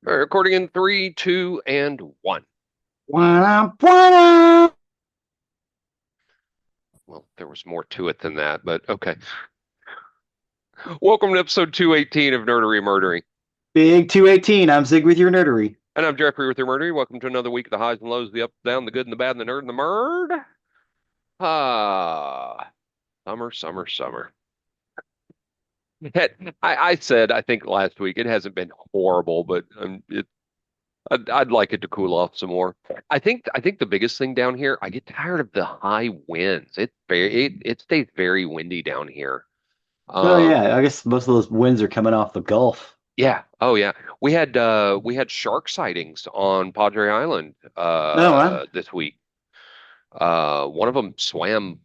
All right, recording in three, two, and one. Wah, wah. Well, there was more to it than that, but okay. Welcome to episode 218 of Nerdery Murdering. Big 218. I'm Zig with your nerdery. And I'm Jeffrey with your Murdery. Welcome to another week of the highs and lows, the up, the down, the good and the bad, and the nerd and the murd. Ah, summer, summer, summer. I said, I think last week, it hasn't been horrible, but I'd like it to cool off some more. I think the biggest thing down here, I get tired of the high winds. It stays very windy down here. Oh Um, yeah, I guess most of those winds are coming off the Gulf. Yeah. Oh yeah. We had shark sightings on Padre Island Oh wow. this week. One of them swam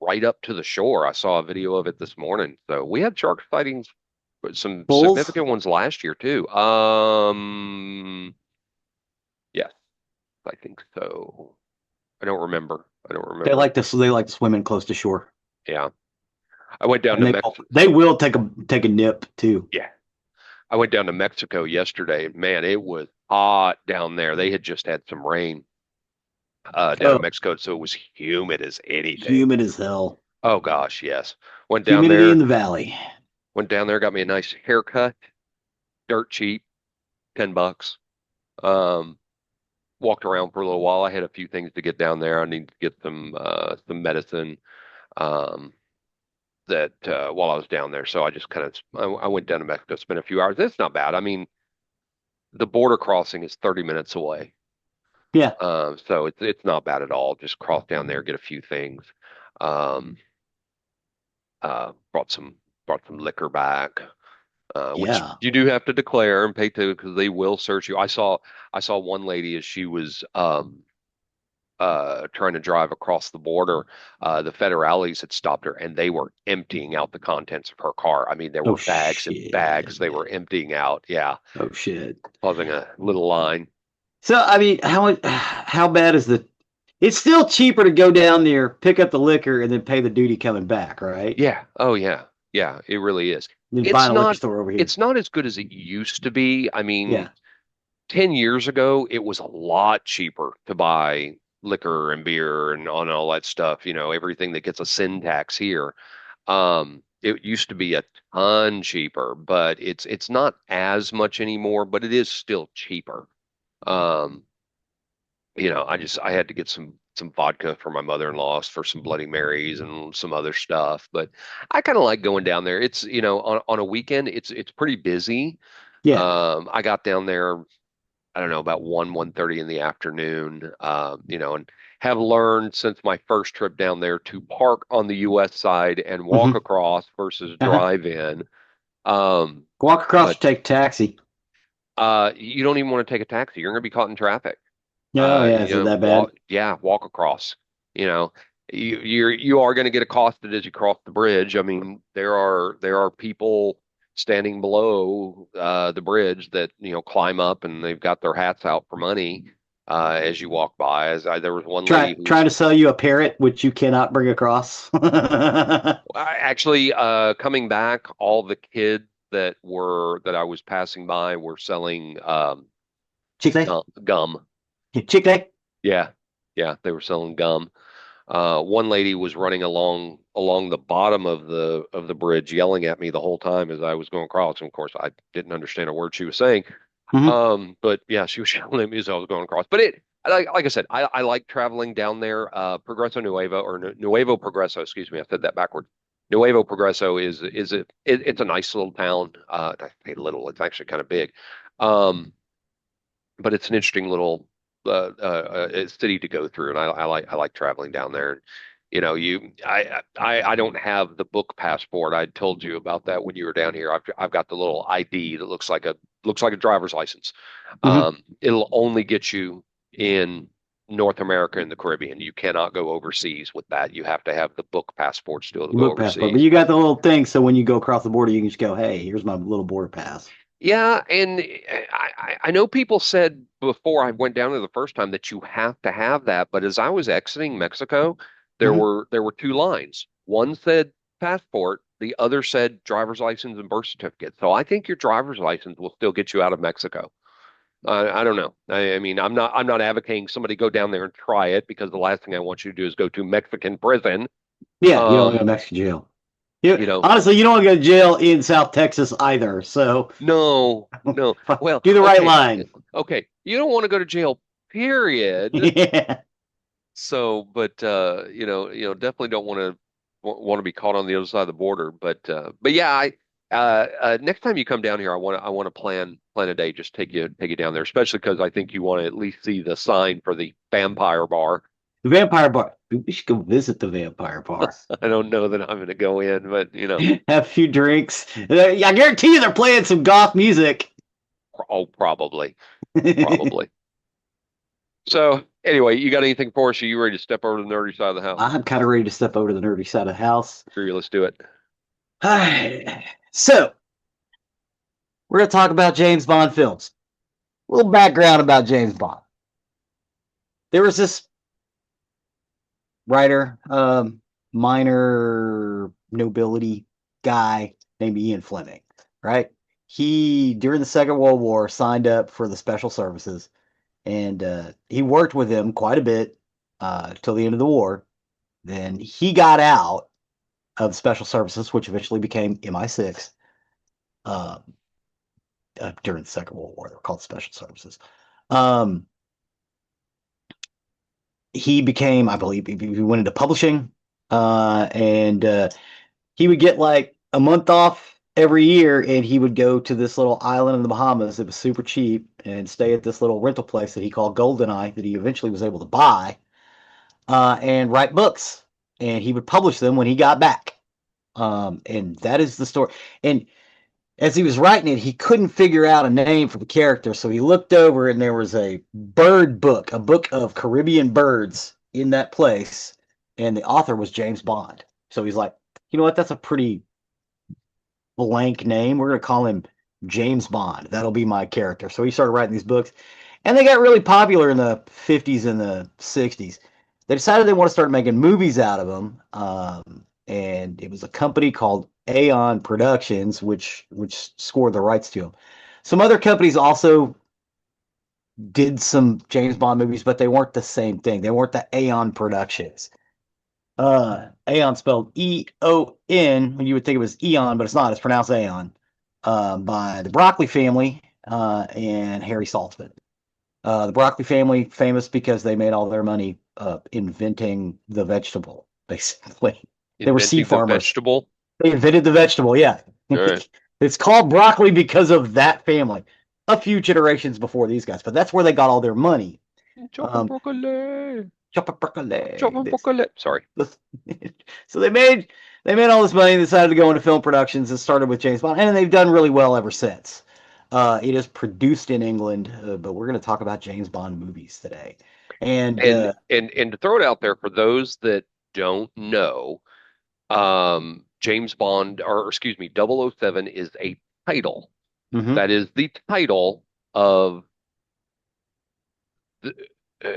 right up to the shore. I saw a video of it this morning. So we had shark sightings, some Bulls? significant ones last year too. Yes, I think so. I don't remember. I don't They remember. like to they like to swim in close to shore. Yeah. I went down And to they Mexico. they will take a nip too. Yeah. I went down to Mexico yesterday. Man, it was hot down there. They had just had some rain. Down in Oh, Mexico, so it was humid as anything. humid as hell. Oh gosh, yes. Went down Humidity in there, the valley. got me a nice haircut, dirt cheap, $10. Um, Walked around for a little while. I had a few things to get down there. I need to get some medicine um that while I was down there. So I just kind of I went down to Mexico, spent a few hours. It's not bad. I mean, the border crossing is 30 minutes away. Yeah, So it's not bad at all. Just cross down there, get a few things. Um, uh, brought some brought some liquor back, which yeah. you do have to declare and pay to because they will search you. I saw one lady as she was trying to drive across the border. The federales had stopped her and they were emptying out the contents of her car. I mean, there Oh were bags and bags they shit. were emptying out. Yeah, Oh shit. causing a little line. So I mean, how bad is the? It's still cheaper to go down there, pick up the liquor, and then pay the duty coming back, right? Yeah. Oh yeah. Yeah, it really is. Than It's buying a liquor not store over here. it's not as good as it used to be. I mean, Yeah. 10 years ago, it was a lot cheaper to buy liquor and beer and on all that stuff, everything that gets a sin tax here. It used to be a ton cheaper, but it's not as much anymore, but it is still cheaper. Um, I had to get some vodka for my mother-in-law for some Bloody Marys and some other stuff, but I kind of like going down there. It's, on a weekend, it's pretty busy. Yeah. I got down there, I don't know, about 1:30 in the afternoon, and have learned since my first trip down there to park on the US side and walk Hmm. across versus Uh-huh. drive in. Um, Walk across but or take taxi. you don't even want to take a taxi. You're going to be caught in traffic. Oh yeah, is it that bad? Walk across. You know, you are going to get accosted as you cross the bridge. I mean, there are people standing below the bridge that climb up and they've got their hats out for money as you walk by. There was one lady who Trying was to sell you a parrot which you cannot bring across. actually coming back. All the kids that I was passing by were selling Chicle? gum. Chicle? Yeah, yeah, they were selling gum. One lady was running along the bottom of the bridge, yelling at me the whole time as I was going across. And of course, I didn't understand a word she was saying. Hmm. But yeah, she was yelling at me as I was going across. But like I said, I like traveling down there. Progreso Nuevo or Nuevo Progreso, excuse me, I said that backward. Nuevo Progreso it's a nice little town. I say little, it's actually kind of big. Um, but it's an interesting little city to go through, and I like traveling down there. I don't have the book passport. I told you about that when you were down here. I've got the little ID that looks like a driver's license. Hmm. It'll only get you in North America and the Caribbean. You cannot go overseas with that. You have to have the book passport still to go Book passport. But overseas. you got the little thing so when you go across the border you can just go, hey, here's my little border pass. Yeah, and I know people said before I went down there the first time that you have to have that, but as I was exiting Mexico, there Hmm. were there were two lines. One said passport, the other said driver's license and birth certificate. So I think your driver's license will still get you out of Mexico. I don't know. I mean, I'm not advocating somebody go down there and try it because the last thing I want you to do is go to Mexican prison. Yeah, you don't want to go Um, to Mexican jail. You, you know, honestly, you don't want to go to jail in South Texas either. So no, no. Well, do the right okay, line. okay. You don't want to go to jail, period. Yeah. So, but definitely don't want to be caught on the other side of the border. But yeah, next time you come down here, I want to plan a day, just take you down there, especially because I think you want to at least see the sign for the vampire bar. The vampire bar. We should go visit the vampire bar. I don't know that I'm going to go in, but Have a few drinks. I guarantee you they're playing some goth music. oh, probably. So anyway, you got anything for us? Are you ready to step over to the nerdy side of the house? I'm kind of ready to step over to the nerdy side of the house. Sure, let's do it. So, we're going to talk about James Bond films. A little background about James Bond. There was this writer, minor nobility guy named Ian Fleming, right? He, during the Second World War, signed up for the special services, and he worked with them quite a bit till the end of the war. Then he got out of special services, which eventually became MI6 uh, during the Second World War. They were called special services. Um, he became, I believe, he went into publishing, and he would get like a month off every year, and he would go to this little island in the Bahamas that was super cheap and stay at this little rental place that he called Goldeneye that he eventually was able to buy, and write books. And he would publish them when he got back. And that is the story. And as he was writing it, he couldn't figure out a name for the character. So he looked over and there was a bird book, a book of Caribbean birds in that place. And the author was James Bond. So he's like, you know what? That's a pretty blank name. We're going to call him James Bond. That'll be my character. So he started writing these books. And they got really popular in the 50s and the 60s. They decided they want to start making movies out of them. And it was a company called Aeon Productions, which scored the rights to them. Some other companies also did some James Bond movies, but they weren't the same thing. They weren't the Aeon Productions. Aeon spelled E-O-N. You would think it was Eon, but it's not. It's pronounced Aeon. By the Broccoli family and Harry Saltzman. The Broccoli family famous because they made all their money inventing the vegetable. Basically, they were seed Inventing the farmers. vegetable. They invented the vegetable. Yeah, All right. it's called broccoli because of that family. A few generations before these guys, but that's where they got all their money. Chopping Um, broccoli. Chopper broccoli. Chopping broccoli. Sorry. So they made all this money and decided to go into film productions and started with James Bond, and they've done really well ever since. It is produced in England, but we're going to talk about James Bond movies today. And And to throw it out there for those that don't know, James Bond, or excuse me, 007 is a title. mhm, That is the title of the, uh,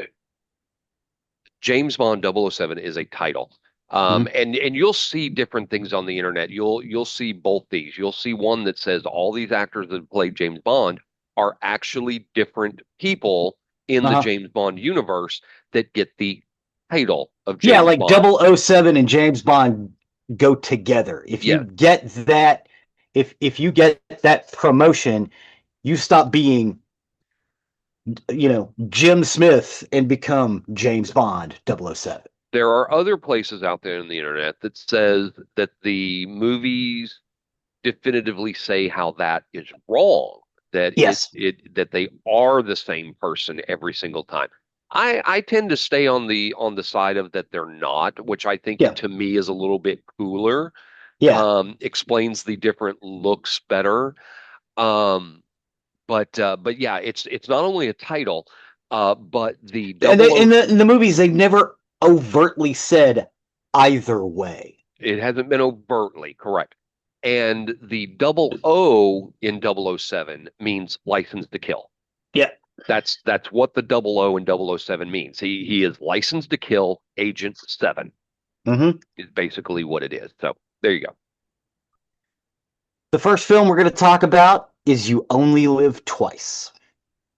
James Bond 007 is a title. mhm. And you'll see different things on the internet. You'll see both these. You'll see one that says all these actors that played James Bond are actually different people in the Uh-huh. James Bond universe that get the title of Yeah, James like Bond. 007 and James Bond go together. If you Yes, get that, if you get that promotion, you stop being, Jim Smith and become James Bond 007. there are other places out there in the internet that says that the movies definitively say how that is wrong, that Yes. that they are the same person every single time. I tend to stay on the side of that they're not, which I think Yeah. to me is a little bit cooler. Yeah. Explains the different looks better. Um, but yeah, it's not only a title, but the And double O. in the movies, they never overtly said either way. It hasn't been overtly correct. And the double O in 007 means license to kill. Yeah. That's what the double O in 007 means. He is licensed to kill Agent 7 Hmm. is basically what it is. So there you go. The first film we're going to talk about is You Only Live Twice.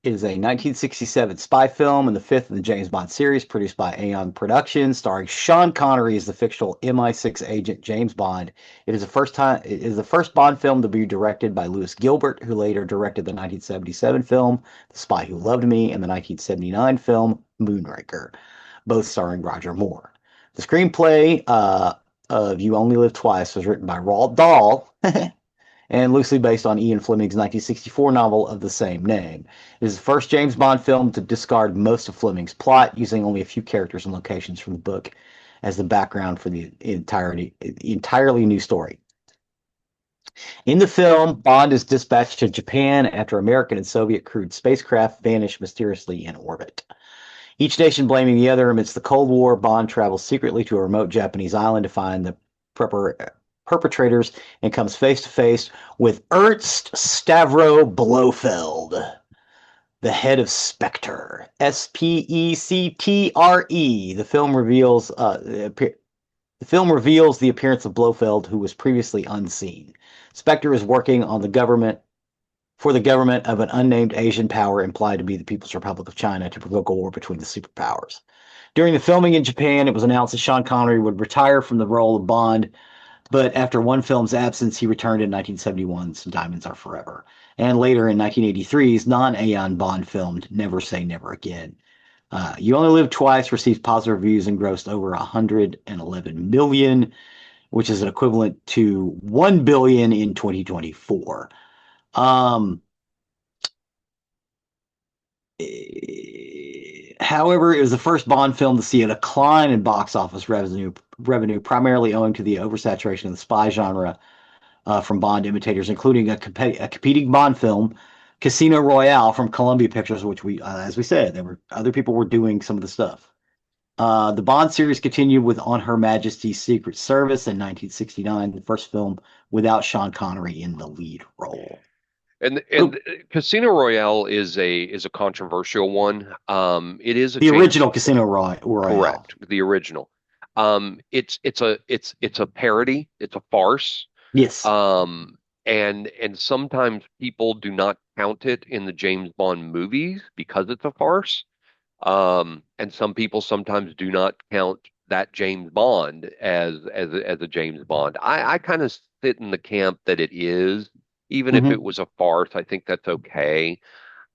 is a 1967 spy film and the fifth in the James Bond series, produced by Aeon Productions, starring Sean Connery as the fictional MI6 agent James Bond. It is the first Bond film to be directed by Louis Gilbert, who later directed the 1977 film The Spy Who Loved Me and the 1979 film Moonraker, both starring Roger Moore. The screenplay of You Only Live Twice was written by Roald Dahl and loosely based on Ian Fleming's 1964 novel of the same name. It is the first James Bond film to discard most of Fleming's plot, using only a few characters and locations from the book as the background for the entirely new story. In the film, Bond is dispatched to Japan after American and Soviet crewed spacecraft vanish mysteriously in orbit. Each nation blaming the other amidst the Cold War, Bond travels secretly to a remote Japanese island to find the perpetrators and comes face to face with Ernst Stavro Blofeld, the head of Spectre. Spectre. The film reveals the appearance of Blofeld, who was previously unseen. Spectre is working on the government for the government of an unnamed Asian power implied to be the People's Republic of China to provoke a war between the superpowers. During the filming in Japan, it was announced that Sean Connery would retire from the role of Bond, but after one film's absence, he returned in 1971's Diamonds Are Forever, and later in 1983's non-Aeon Bond film Never Say Never Again. You Only Live Twice received positive reviews and grossed over 111 million, which is an equivalent to 1 billion in 2024. Um, However, it was the first Bond film to see a decline in box office revenue, primarily owing to the oversaturation of the spy genre from Bond imitators, including a competing Bond film, Casino Royale from Columbia Pictures, which as we said, other people were doing some of the stuff. The Bond series continued with On Her Majesty's Secret Service in 1969, the first film without Sean Connery in the lead role. And Oh, and Casino Royale is a controversial one. It is a the James original Casino Royale. correct, the original. It's a parody. It's a farce. Yes. Um, and sometimes people do not count it in the James Bond movies because it's a farce. And some people sometimes do not count that James Bond as a James Bond. I kind of sit in the camp that it is, even if it Hmm. was a farce. I think that's okay.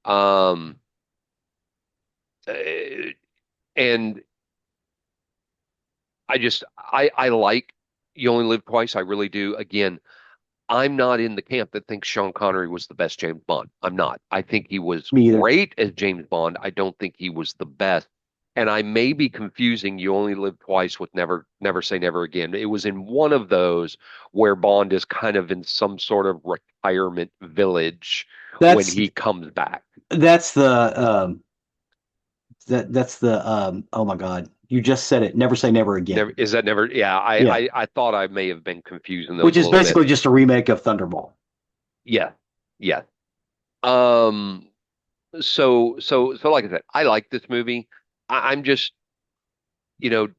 Um, eh, and I like You Only Live Twice. I really do. Again, I'm not in the camp that thinks Sean Connery was the best James Bond. I'm not. I think he was Me either. great as James Bond. I don't think he was the best. And I may be confusing You Only Live Twice with Never Say Never Again. It was in one of those where Bond is kind of in some sort of retirement village when That's he comes back. that's the that's the oh my God. You just said it. Never say never Never again. is that never? Yeah, Yeah. I thought I may have been confusing those Which a is little bit. basically just a remake of Thunderball. Yeah, yeah. Um, so like I said, I like this movie. I'm just, you know,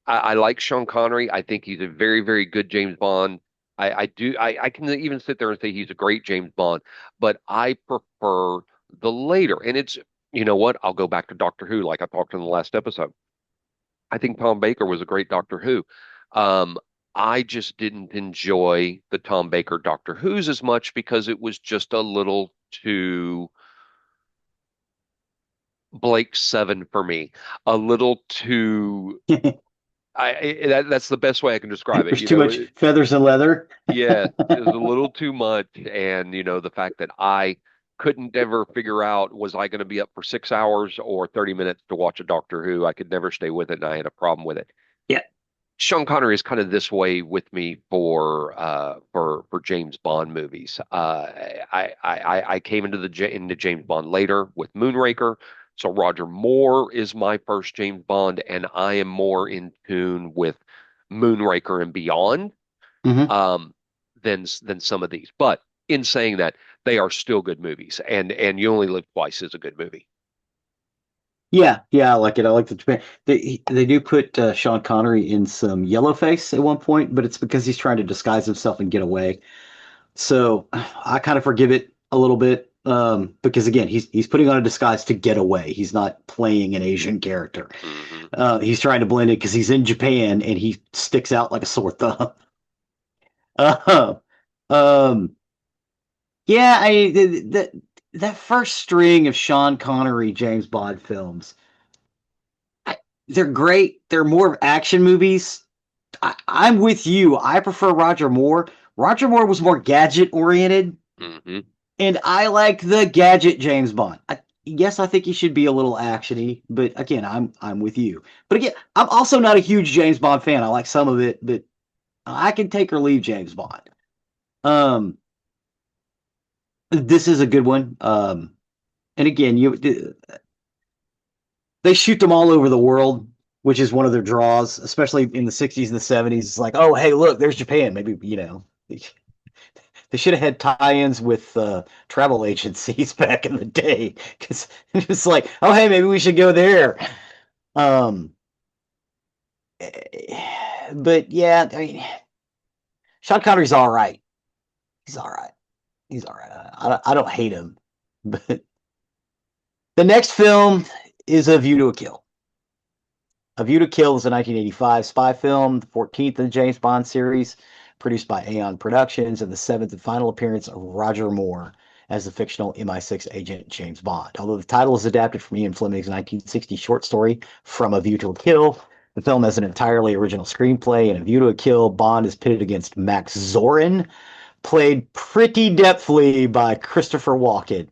I like Sean Connery. I think he's a very, very good James Bond. I can even sit there and say he's a great James Bond, but I prefer the later. And it's, you know what? I'll go back to Doctor Who, like I talked in the last episode. I think Tom Baker was a great Doctor Who. Um, I just didn't enjoy the Tom Baker Doctor Who's as much because it was just a little too Blake Seven for me, a little too. That's the best way I can describe it. There's too much feathers and leather. Yeah, it was a little too much, and the fact that I couldn't ever figure out was I going to be up for 6 hours or 30 minutes to watch a Doctor Who. I could never stay with it, and I had a problem with it. Yeah. Sean Connery is kind of this way with me for James Bond movies. I came into James Bond later with Moonraker, so Roger Moore is my first James Bond, and I am more in tune with Moonraker and beyond Hmm. um, than some of these. But in saying that, they are still good movies, and You Only Live Twice is a good movie. Yeah, yeah, I like it. I like the Japan. They do put Sean Connery in some yellow face at one point, but it's because he's trying to disguise himself and get away. So I kind of forgive it a little bit. Because again, he's putting on a disguise to get away. He's not playing an Asian character. Hmm. He's trying to blend it because he's in Japan and he sticks out like a sore thumb. Uh, um, yeah, that first string of Sean Connery James Bond films, I, they're great. They're more of action movies. I'm with you. I prefer Roger Moore. Roger Moore was more gadget oriented, Hmm. and I like the gadget James Bond. Yes, I think he should be a little actiony, but again, I'm with you. But again, I'm also not a huge James Bond fan. I like some of it, but I can take or leave James Bond. Um, this is a good one. And again, they shoot them all over the world, which is one of their draws, especially in the 60s and the 70s. It's like, oh, hey, look, there's Japan. Maybe, they should have had tie-ins with travel agencies back in the day because it's like, oh, hey, maybe we should go there. Um, but yeah, I mean, Sean Connery's all right. He's all right. He's all right. I don't hate him. But the next film is A View to a Kill. A View to Kill is a 1985 spy film, the 14th in the James Bond series, produced by Aeon Productions, and the seventh and final appearance of Roger Moore as the fictional MI6 agent James Bond. Although the title is adapted from Ian Fleming's 1960 short story From A View to a Kill, the film has an entirely original screenplay. In A View to a Kill, Bond is pitted against Max Zorin, played pretty depthly by Christopher Walken,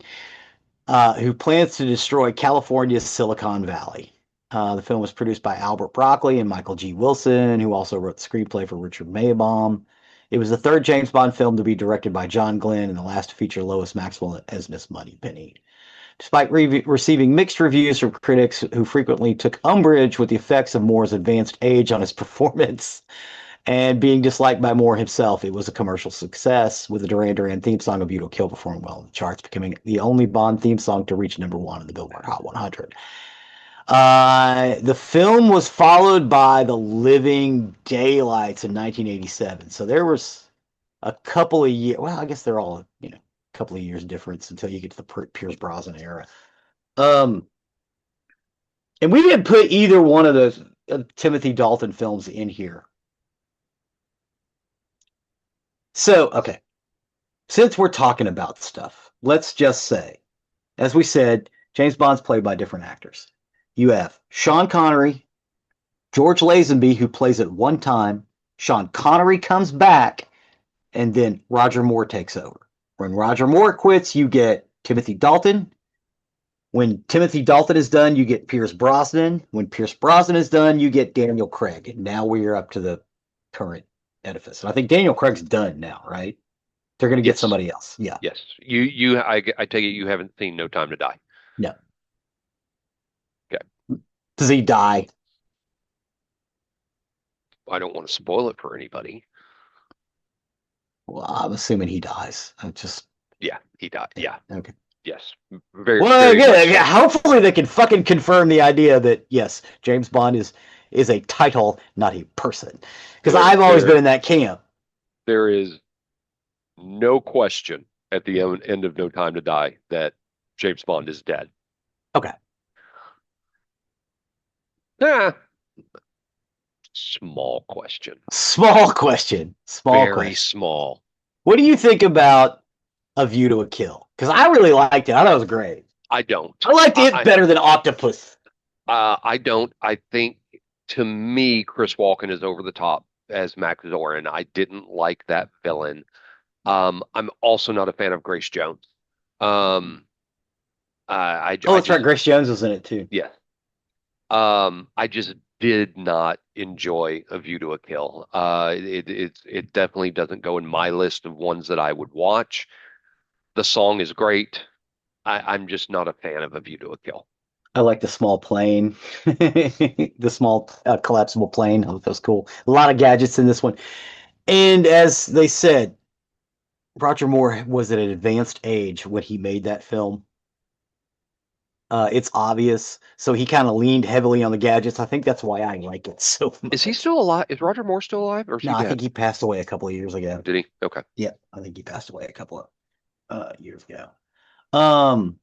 who plans to destroy California's Silicon Valley. The film was produced by Albert Broccoli and Michael G. Wilson, who also wrote the screenplay for Richard Maybaum. It was the third James Bond film to be directed by John Glenn and the last to feature Lois Maxwell as Miss Moneypenny. Despite receiving mixed reviews from critics who frequently took umbrage with the effects of Moore's advanced age on his performance, and being disliked by Moore himself, it was a commercial success, with the Duran Duran theme song of Beautiful Kill performing well in the charts, becoming the only Bond theme song to reach number one in the Billboard Hot 100. The film was followed by The Living Daylights in 1987. So there was a couple of years. Well, I guess they're all, a couple of years difference until you get to the Pierce Brosnan era. Um, and we didn't put either one of those Timothy Dalton films in here. So, okay, since we're talking about stuff, let's just say, as we said, James Bond's played by different actors. You have Sean Connery, George Lazenby, who plays it one time. Sean Connery comes back, and then Roger Moore takes over. When Roger Moore quits, you get Timothy Dalton. When Timothy Dalton is done, you get Pierce Brosnan. When Pierce Brosnan is done, you get Daniel Craig. Now we're up to the current edifice. And I think Daniel Craig's done now, right? They're going to get Yes. somebody else. Yeah. Yes. I take it you haven't seen No Time to Die. No. Okay. Does he die? I don't want to spoil it for anybody. Well, I'm assuming he dies. I'm just, Yeah, he died. yeah. Yeah. Okay. Yes. Very, Well, very much yeah, so. hopefully they can fucking confirm the idea that yes, James Bond is a title, not a person. Because There, I've always been there, in that camp. there is no question at the end of No Time to Die that James Bond is dead. Okay. Ah, small question. Small question. Small Very question. small. What do you think about A View to a Kill? Because I really liked it. I thought it was great. I don't. I liked it better than Octopus. I don't. I think to me, Chris Walken is over the top as Max Zorin. I didn't like that villain. I'm also not a fan of Grace Jones. Um, Oh, I that's right. just, Grace Jones was in it too. yeah. I just did not enjoy A View to a Kill. It definitely doesn't go in my list of ones that I would watch. The song is great. I'm just not a fan of A View to a Kill. I like the small plane, the small collapsible plane. Oh, that was cool. A lot of gadgets in this one. And as they said, Roger Moore was at an advanced age when he made that film. It's obvious, so he kind of leaned heavily on the gadgets. I think that's why I like it so Is he much. still alive? Is Roger Moore still alive, or is No, he I think dead? he passed away a couple of years ago. Did he? Okay. Yeah, I think he passed away a couple of years ago. Um,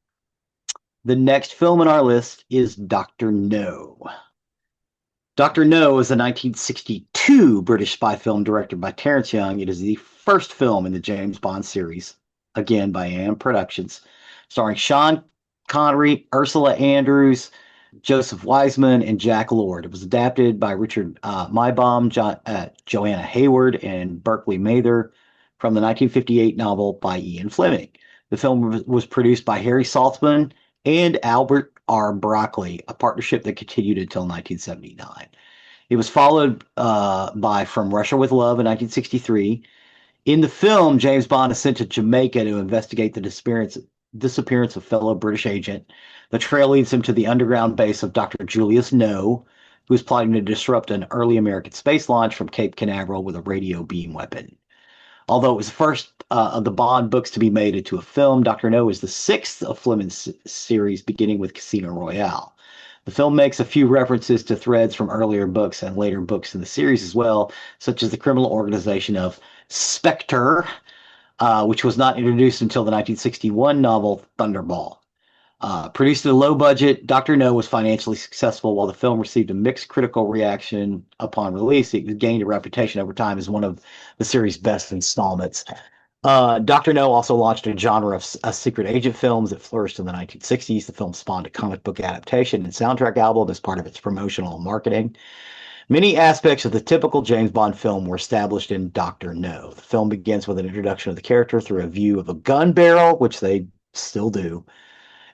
the next film on our list is Doctor No. Doctor No is a 1962 British spy film directed by Terence Young. It is the first film in the James Bond series, again by AM Productions, starring Sean Connery, Ursula Andrews, Joseph Wiseman, and Jack Lord. It was adapted by Richard Maybaum, Joanna Hayward, and Berkeley Mather from the 1958 novel by Ian Fleming. The film was produced by Harry Saltzman and Albert R. Broccoli, a partnership that continued until 1979. It was followed by From Russia with Love in 1963. In the film, James Bond is sent to Jamaica to investigate the disappearance of fellow British agent. The trail leads him to the underground base of Dr. Julius No, who is plotting to disrupt an early American space launch from Cape Canaveral with a radio beam weapon. Although it was the first of the Bond books to be made into a film, Dr. No is the sixth of Fleming's series, beginning with Casino Royale. The film makes a few references to threads from earlier books and later books in the series as well, such as the criminal organization of Spectre, which was not introduced until the 1961 novel Thunderball. Produced at a low budget, Dr. No was financially successful. While the film received a mixed critical reaction upon release, it gained a reputation over time as one of the series' best installments. Dr. No also launched a genre of secret agent films that flourished in the 1960s. The film spawned a comic book adaptation and soundtrack album as part of its promotional marketing. Many aspects of the typical James Bond film were established in Dr. No. The film begins with an introduction of the character through a view of a gun barrel, which they still do,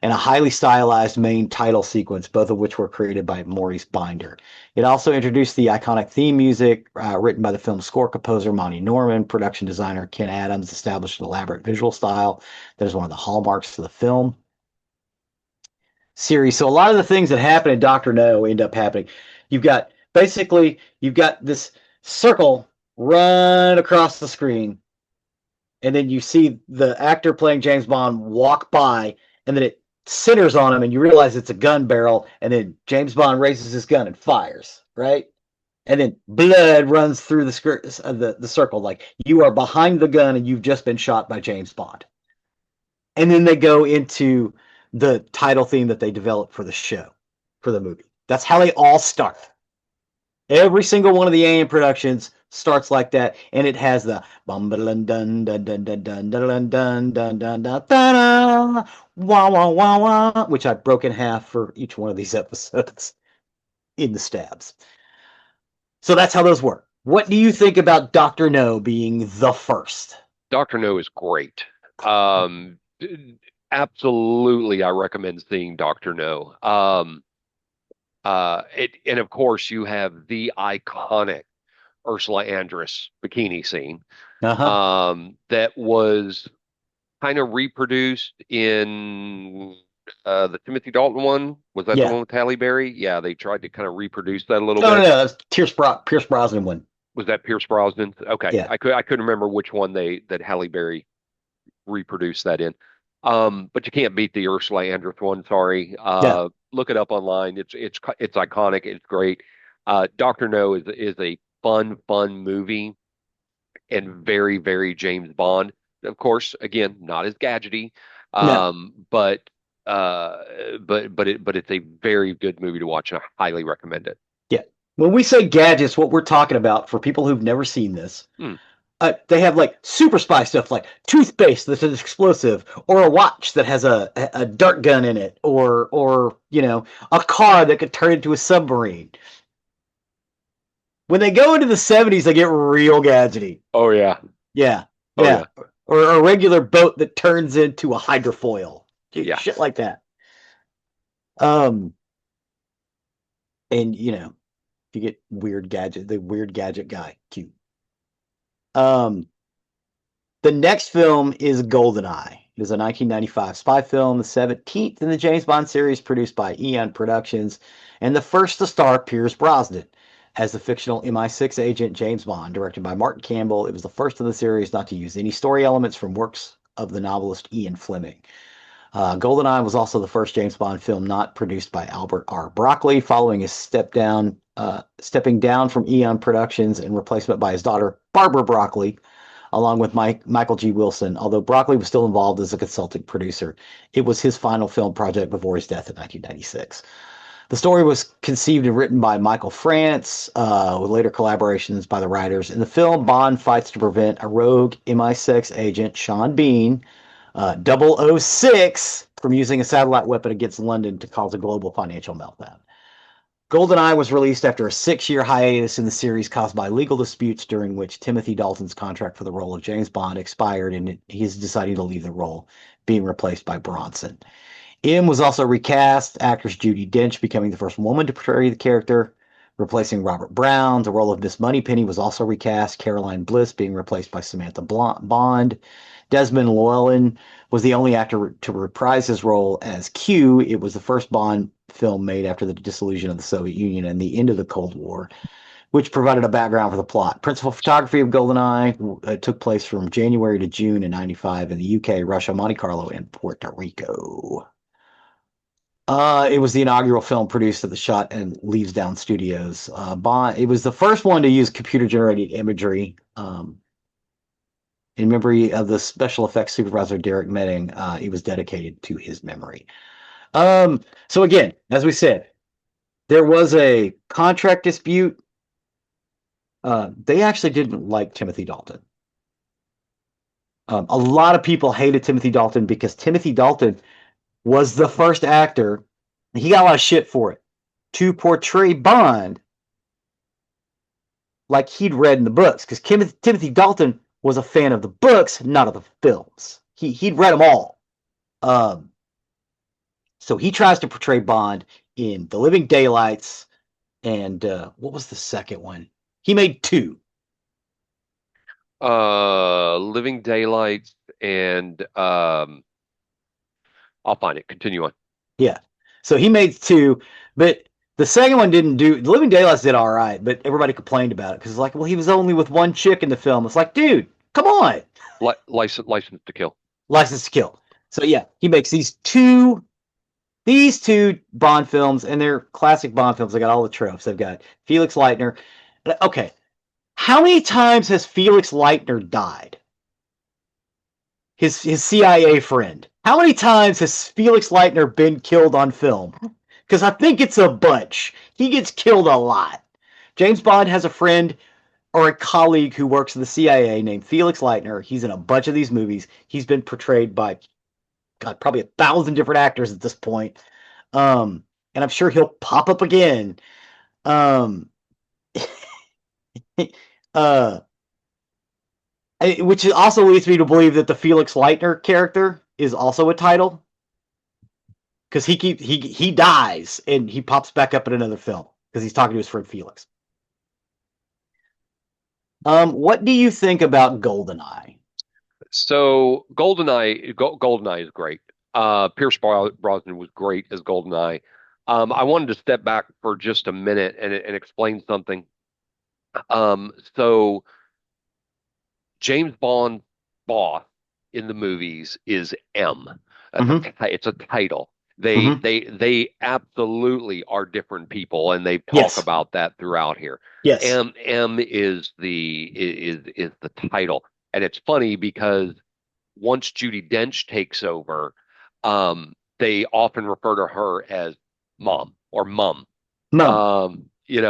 and a highly stylized main title sequence, both of which were created by Maurice Binder. It also introduced the iconic theme music written by the film's score composer Monty Norman. Production designer Ken Adams established an elaborate visual style that is one of the hallmarks of the film series. So a lot of the things that happen in Doctor No end up happening. You've got this circle run across the screen, and then you see the actor playing James Bond walk by, and then it centers on him, and you realize it's a gun barrel, and then James Bond raises his gun and fires, right? And then blood runs through the circle, like you are behind the gun and you've just been shot by James Bond. And then they go into the title theme that they developed for the show, for the movie. That's how they all start. Every single one of the AM productions starts like that, and it has the bum dun dun dun dun dun dun dun dun dun dun dun wah wah wah wah, which I broke in half for each one of these episodes in the stabs. So that's how those work. What do you think about Doctor No being the first? Dr. No is great. Um, Absolutely, I recommend seeing Dr. No. And of course, you have the iconic Ursula Andress bikini scene Uh huh. that was kind of reproduced in the Timothy Dalton one. Was that the Yeah. one with Halle Berry? Yeah, they tried to kind of reproduce that a little No, no, bit. no. That's Pierce Brosnan one. Was that Pierce Brosnan? Okay, Yeah. I couldn't remember which one they that Halle Berry reproduced that in. But you can't beat the Ursula Andress one. Sorry. Yeah. Look it up online. It's iconic. It's great. Doctor No is a fun movie and very James Bond. Of course, again, not as gadgety, No. but but it's a very good movie to watch, and I highly recommend it. Yeah. When we say gadgets, what we're talking about for people who've never seen this, Hmm. they have like super spy stuff, like toothpaste that's an explosive, or a watch that has a dart gun in it, or a car that could turn into a submarine. When they go into the 70s, they get real gadgety. Oh yeah. Yeah, Oh yeah, yeah. or a regular boat that turns into a hydrofoil, shit Yes. like that. Um, and you get the weird gadget guy, cute. Um, The next film is GoldenEye. It is a 1995 spy film, the 17th in the James Bond series, produced by Eon Productions, and the first to star Pierce Brosnan as the fictional MI6 agent James Bond, directed by Martin Campbell. It was the first in the series not to use any story elements from works of the novelist Ian Fleming. GoldenEye was also the first James Bond film not produced by Albert R. Broccoli, following his stepping down from Eon Productions in replacement by his daughter Barbara Broccoli. along with Michael G. Wilson, although Broccoli was still involved as a consulting producer. It was his final film project before his death in 1996. The story was conceived and written by Michael France, with later collaborations by the writers. In the film, Bond fights to prevent a rogue MI6 agent, Sean Bean, Double O 006, from using a satellite weapon against London to cause a global financial meltdown. GoldenEye was released after a 6-year hiatus in the series caused by legal disputes during which Timothy Dalton's contract for the role of James Bond expired and he's deciding to leave the role, being replaced by Bronson. M was also recast, actress Judi Dench becoming the first woman to portray the character, replacing Robert Brown. The role of Miss Moneypenny was also recast, Caroline Bliss being replaced by Samantha Bond. Desmond Llewellyn was the only actor to reprise his role as Q. It was the first Bond film made after the dissolution of the Soviet Union and the end of the Cold War, which provided a background for the plot. Principal photography of GoldenEye took place from January to June in '95 in the UK, Russia, Monte Carlo, and Puerto Rico. It was the inaugural film produced at the Shot and Leavesdown Studios. It was the first one to use computer-generated imagery. In memory of the special effects supervisor Derek Medding, it was dedicated to his memory. So again, as we said, there was a contract dispute. They actually didn't like Timothy Dalton. A lot of people hated Timothy Dalton because Timothy Dalton was the first actor, and he got a lot of shit for it, to portray Bond like he'd read in the books. Because Timothy Dalton was a fan of the books, not of the films. He'd read them all. Um, so he tries to portray Bond in The Living Daylights, and what was the second one? He made two. Living Daylights and I'll find it. Continue on. Yeah. So he made two, but the second one didn't do. The Living Daylights did all right, but everybody complained about it because it's like, well, he was only with one chick in the film. It's like, dude, come on, License to Kill. License to Kill. So yeah, he makes these two Bond films, and they're classic Bond films. They got all the tropes. They've got Felix Leitner. Okay, how many times has Felix Leitner died? His CIA friend. How many times has Felix Leitner been killed on film? Because I think it's a bunch. He gets killed a lot. James Bond has a friend or a colleague who works in the CIA named Felix Leitner. He's in a bunch of these movies. He's been portrayed by, God, probably 1,000 different actors at this point. And I'm sure he'll pop up again. Um, uh, which also leads me to believe that the Felix Leitner character is also a title because he dies and he pops back up in another film because he's talking to his friend Felix. What do you think about Goldeneye? So GoldenEye is great. Pierce Brosnan was great as GoldenEye. I wanted to step back for just a minute and explain something. So James Bond's boss in the movies is M. Mm-hmm. It's a title. They Mm-hmm. they they absolutely are different people, and they talk Yes. about that throughout here. Yes. M is the title, and it's funny because once Judi Dench takes over, they often refer to her as Mom or Mum, Mum. which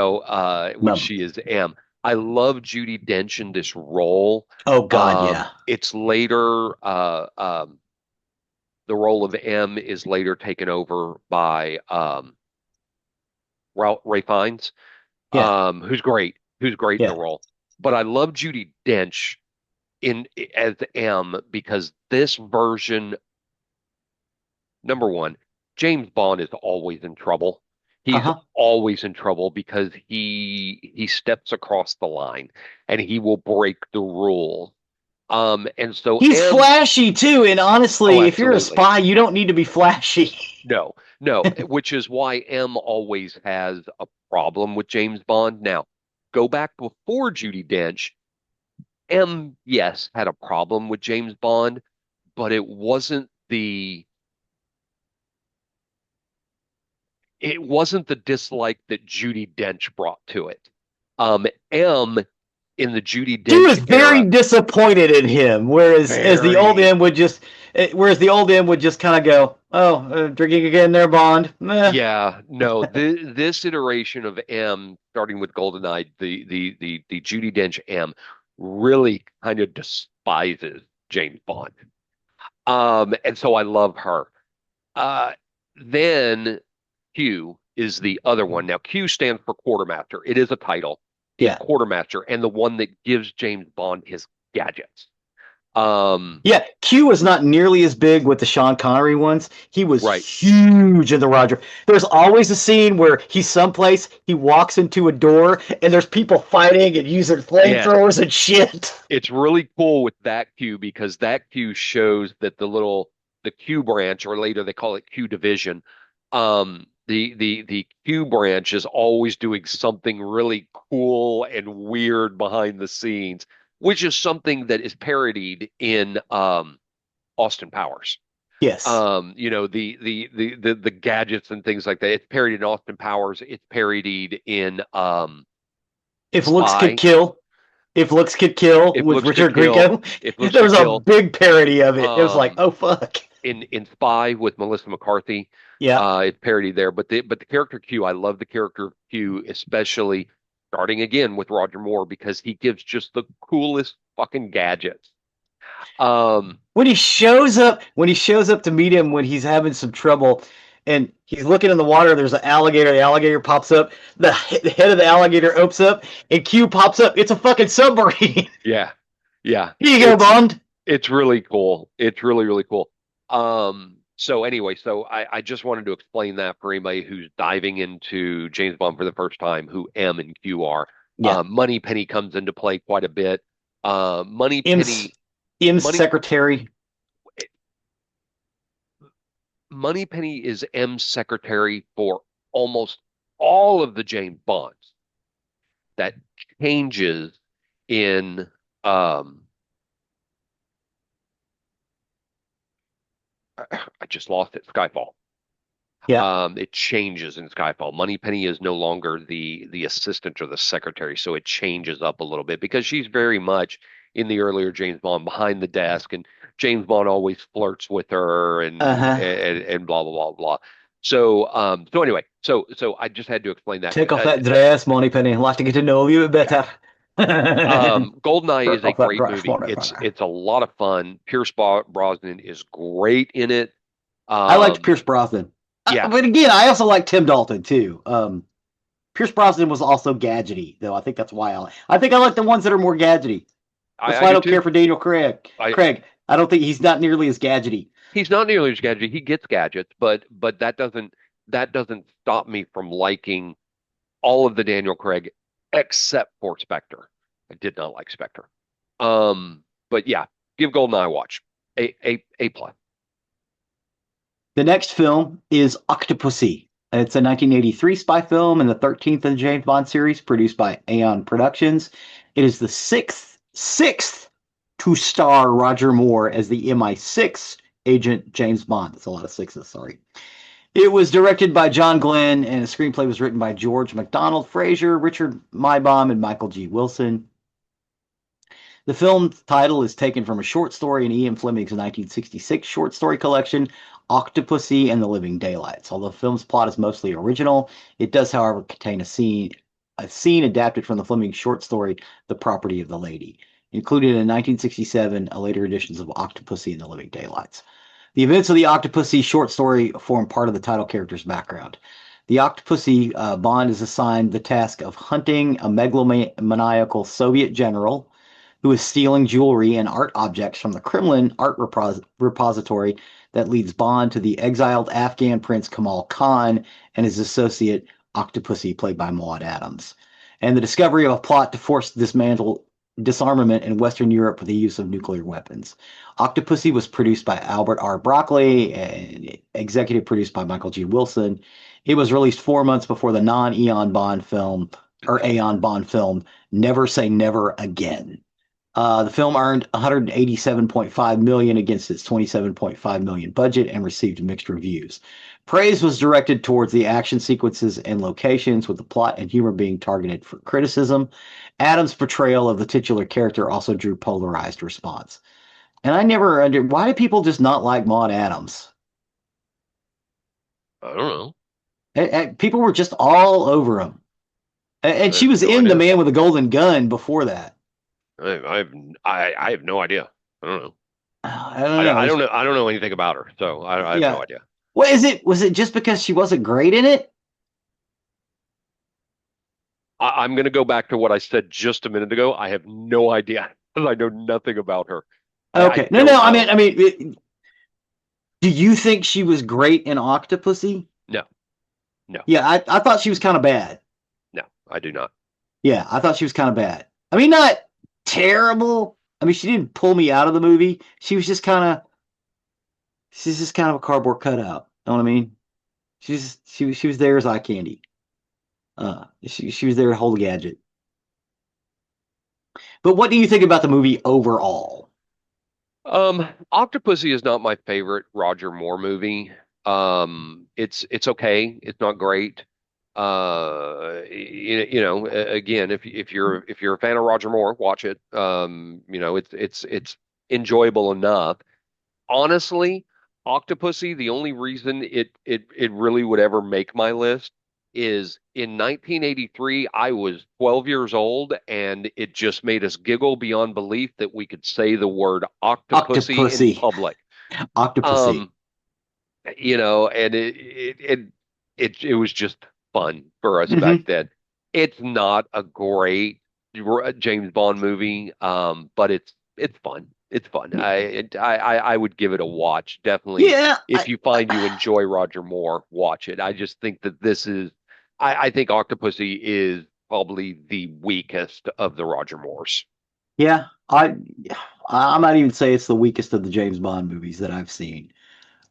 Mum. she is M. I love Judi Dench in this role. Oh God, yeah. It's later, the role of M is later taken over by Ray Fiennes, Yeah. who's great in the Yeah. role. But I love Judi Dench in as M because this version, number one, James Bond is always in trouble. He's Uh-huh. always in trouble because he steps across the line and he will break the rules. And so He's M, flashy too, and oh, honestly, if you're a absolutely. spy, you don't need to be flashy. No, no, which is why M always has a problem with James Bond. Now, go back before Judi Dench. M, yes, had a problem with James Bond, but it wasn't the dislike that Judi Dench brought to it. M in the Judi She Dench was very era. disappointed in him, whereas as the old Very. M would just, kind of go, "Oh, drinking again, there, Bond." Meh. Yeah, no, this iteration of M, starting with GoldenEye, the Judi Dench M, really kind of despises James Bond. And so I love her. Uh, then Q is the other one. Now Q stands for quartermaster. It is a title. He's Yeah, quartermaster and the one that gives James Bond his gadgets. Um, yeah. Q was not nearly as big with the Sean Connery ones. He was right. huge in the Roger. There's always a scene where he's someplace, he walks into a door, and there's people fighting and using Yes. flamethrowers and shit. It's really cool with that Q because that Q shows that the Q branch, or later they call it Q division, the Q branch is always doing something really cool and weird behind the scenes, which is something that is parodied in Austin Powers. Yes. The gadgets and things like that. It's parodied in Austin Powers. It's parodied in If looks could Spy. kill, if looks could kill If with looks could Richard kill, Grieco, if looks there could was a kill. big parody of it. It was like, Um, oh fuck. in Spy with Melissa McCarthy, Yeah. it's parodied there. But the character Q, I love the character of Q, especially starting again with Roger Moore because he gives just the coolest fucking gadgets. Um, When he shows up to meet him when he's having some trouble, and he's looking in the water, there's an alligator. The alligator pops up. The head of the alligator opens up, and Q pops up. It's a fucking submarine. yeah, yeah, Here you go, it's Bond. it's really cool. It's really really cool. So anyway, so I just wanted to explain that for anybody who's diving into James Bond for the first time, who M and Q are. Yeah. Money Penny comes into play quite a bit. Money M's Penny, M's Money secretary. Moneypenny is M's secretary for almost all of the James Bonds. That changes in I just lost it. Skyfall. Yeah. It changes in Skyfall. Moneypenny is no longer the assistant or the secretary, so it changes up a little bit because she's very much in the earlier James Bond behind the desk, and James Bond always flirts with her Uh and huh. and blah blah blah blah. So anyway, so I just had to explain that. Take off that dress, Moneypenny. I'd like to get to know you a bit Yeah. better. GoldenEye is Take a off that great dress, movie. Moneypenny. It's a lot of fun. Brosnan is great in it. I liked Um, Pierce Brosnan. yeah, But again, I also like Tim Dalton too. Pierce Brosnan was also gadgety, though. I think that's why I think I like the ones that are more gadgety. That's I why I do don't care too. for Daniel Craig. I I don't think he's not nearly as gadgety. He's not nearly as gadget. He gets gadgets, but that doesn't stop me from liking all of the Daniel Craig except for Spectre. I did not like Spectre. But yeah, give GoldenEye a watch. A plus. The next film is Octopussy. It's a 1983 spy film and the 13th in the James Bond series, produced by Aeon Productions. It is the sixth to star Roger Moore as the MI6 agent James Bond. That's a lot of sixes, sorry. It was directed by John Glenn, and the screenplay was written by George MacDonald Fraser, Richard Maibaum, and Michael G. Wilson. The film's title is taken from a short story in Ian Fleming's 1966 short story collection, Octopussy and the Living Daylights. Although the film's plot is mostly original, it does, however, contain a scene adapted from the Fleming short story, The Property of the Lady, included in 1967 a later editions of Octopussy and the Living Daylights. The events of the Octopussy short story form part of the title character's background. The Octopussy Bond is assigned the task of hunting a megalomaniacal Soviet general who is stealing jewelry and art objects from the Kremlin art repository that leads Bond to the exiled Afghan prince Kamal Khan and his associate Octopussy, played by Maud Adams, and the discovery of a plot to force disarmament in Western Europe with the use of nuclear weapons. Octopussy was produced by Albert R. Broccoli and executive produced by Michael G. Wilson. It was released 4 months before the non-Eon Bond film, or Aeon Bond film, Never Say Never Again. The film earned 187.5 million against its 27.5 million budget and received mixed reviews. Praise was directed towards the action sequences and locations, with the plot and humor being targeted for criticism. Adams' portrayal of the titular character also drew polarized response. And I never under why do people just not like Maud Adams? I don't know. People were just all over him. And I she have was no in The idea. Man with a Golden Gun before that. I have no idea. I don't know. I don't know. I don't know. I don't know anything about her, so I have no Yeah. idea. What is it? Was it just because she wasn't great in it? I'm going to go back to what I said just a minute ago. I have no idea. I know nothing about her. I Okay. No, no. don't know. Do you think she was great in Octopussy? No, no, Yeah, I thought she was kind of bad. no, I do not. Yeah, I thought she was kind of bad. Not terrible. She didn't pull me out of the movie. She's just kind of a cardboard cutout. You know what I mean? She was there as eye candy. She was there to hold a gadget. But what do you think about the movie overall? Octopussy is not my favorite Roger Moore movie. It's okay. It's not great. Again, if you're a fan of Roger Moore, watch it. It's enjoyable enough. Honestly, Octopussy, the only reason it really would ever make my list is in 1983, I was 12 years old, and it just made us giggle beyond belief that we could say the word Octopussy in Octopussy. public. Octopussy. Um, and it was just fun for us back Hmm. then. It's not a great James Bond movie, but it's fun. It's fun. I would give it a watch. Definitely, Yeah, if you find you enjoy Roger Moore, watch it. I just think that this is. I think Octopussy is probably the weakest of the Roger Moores. yeah. I might even say it's the weakest of the James Bond movies that I've seen.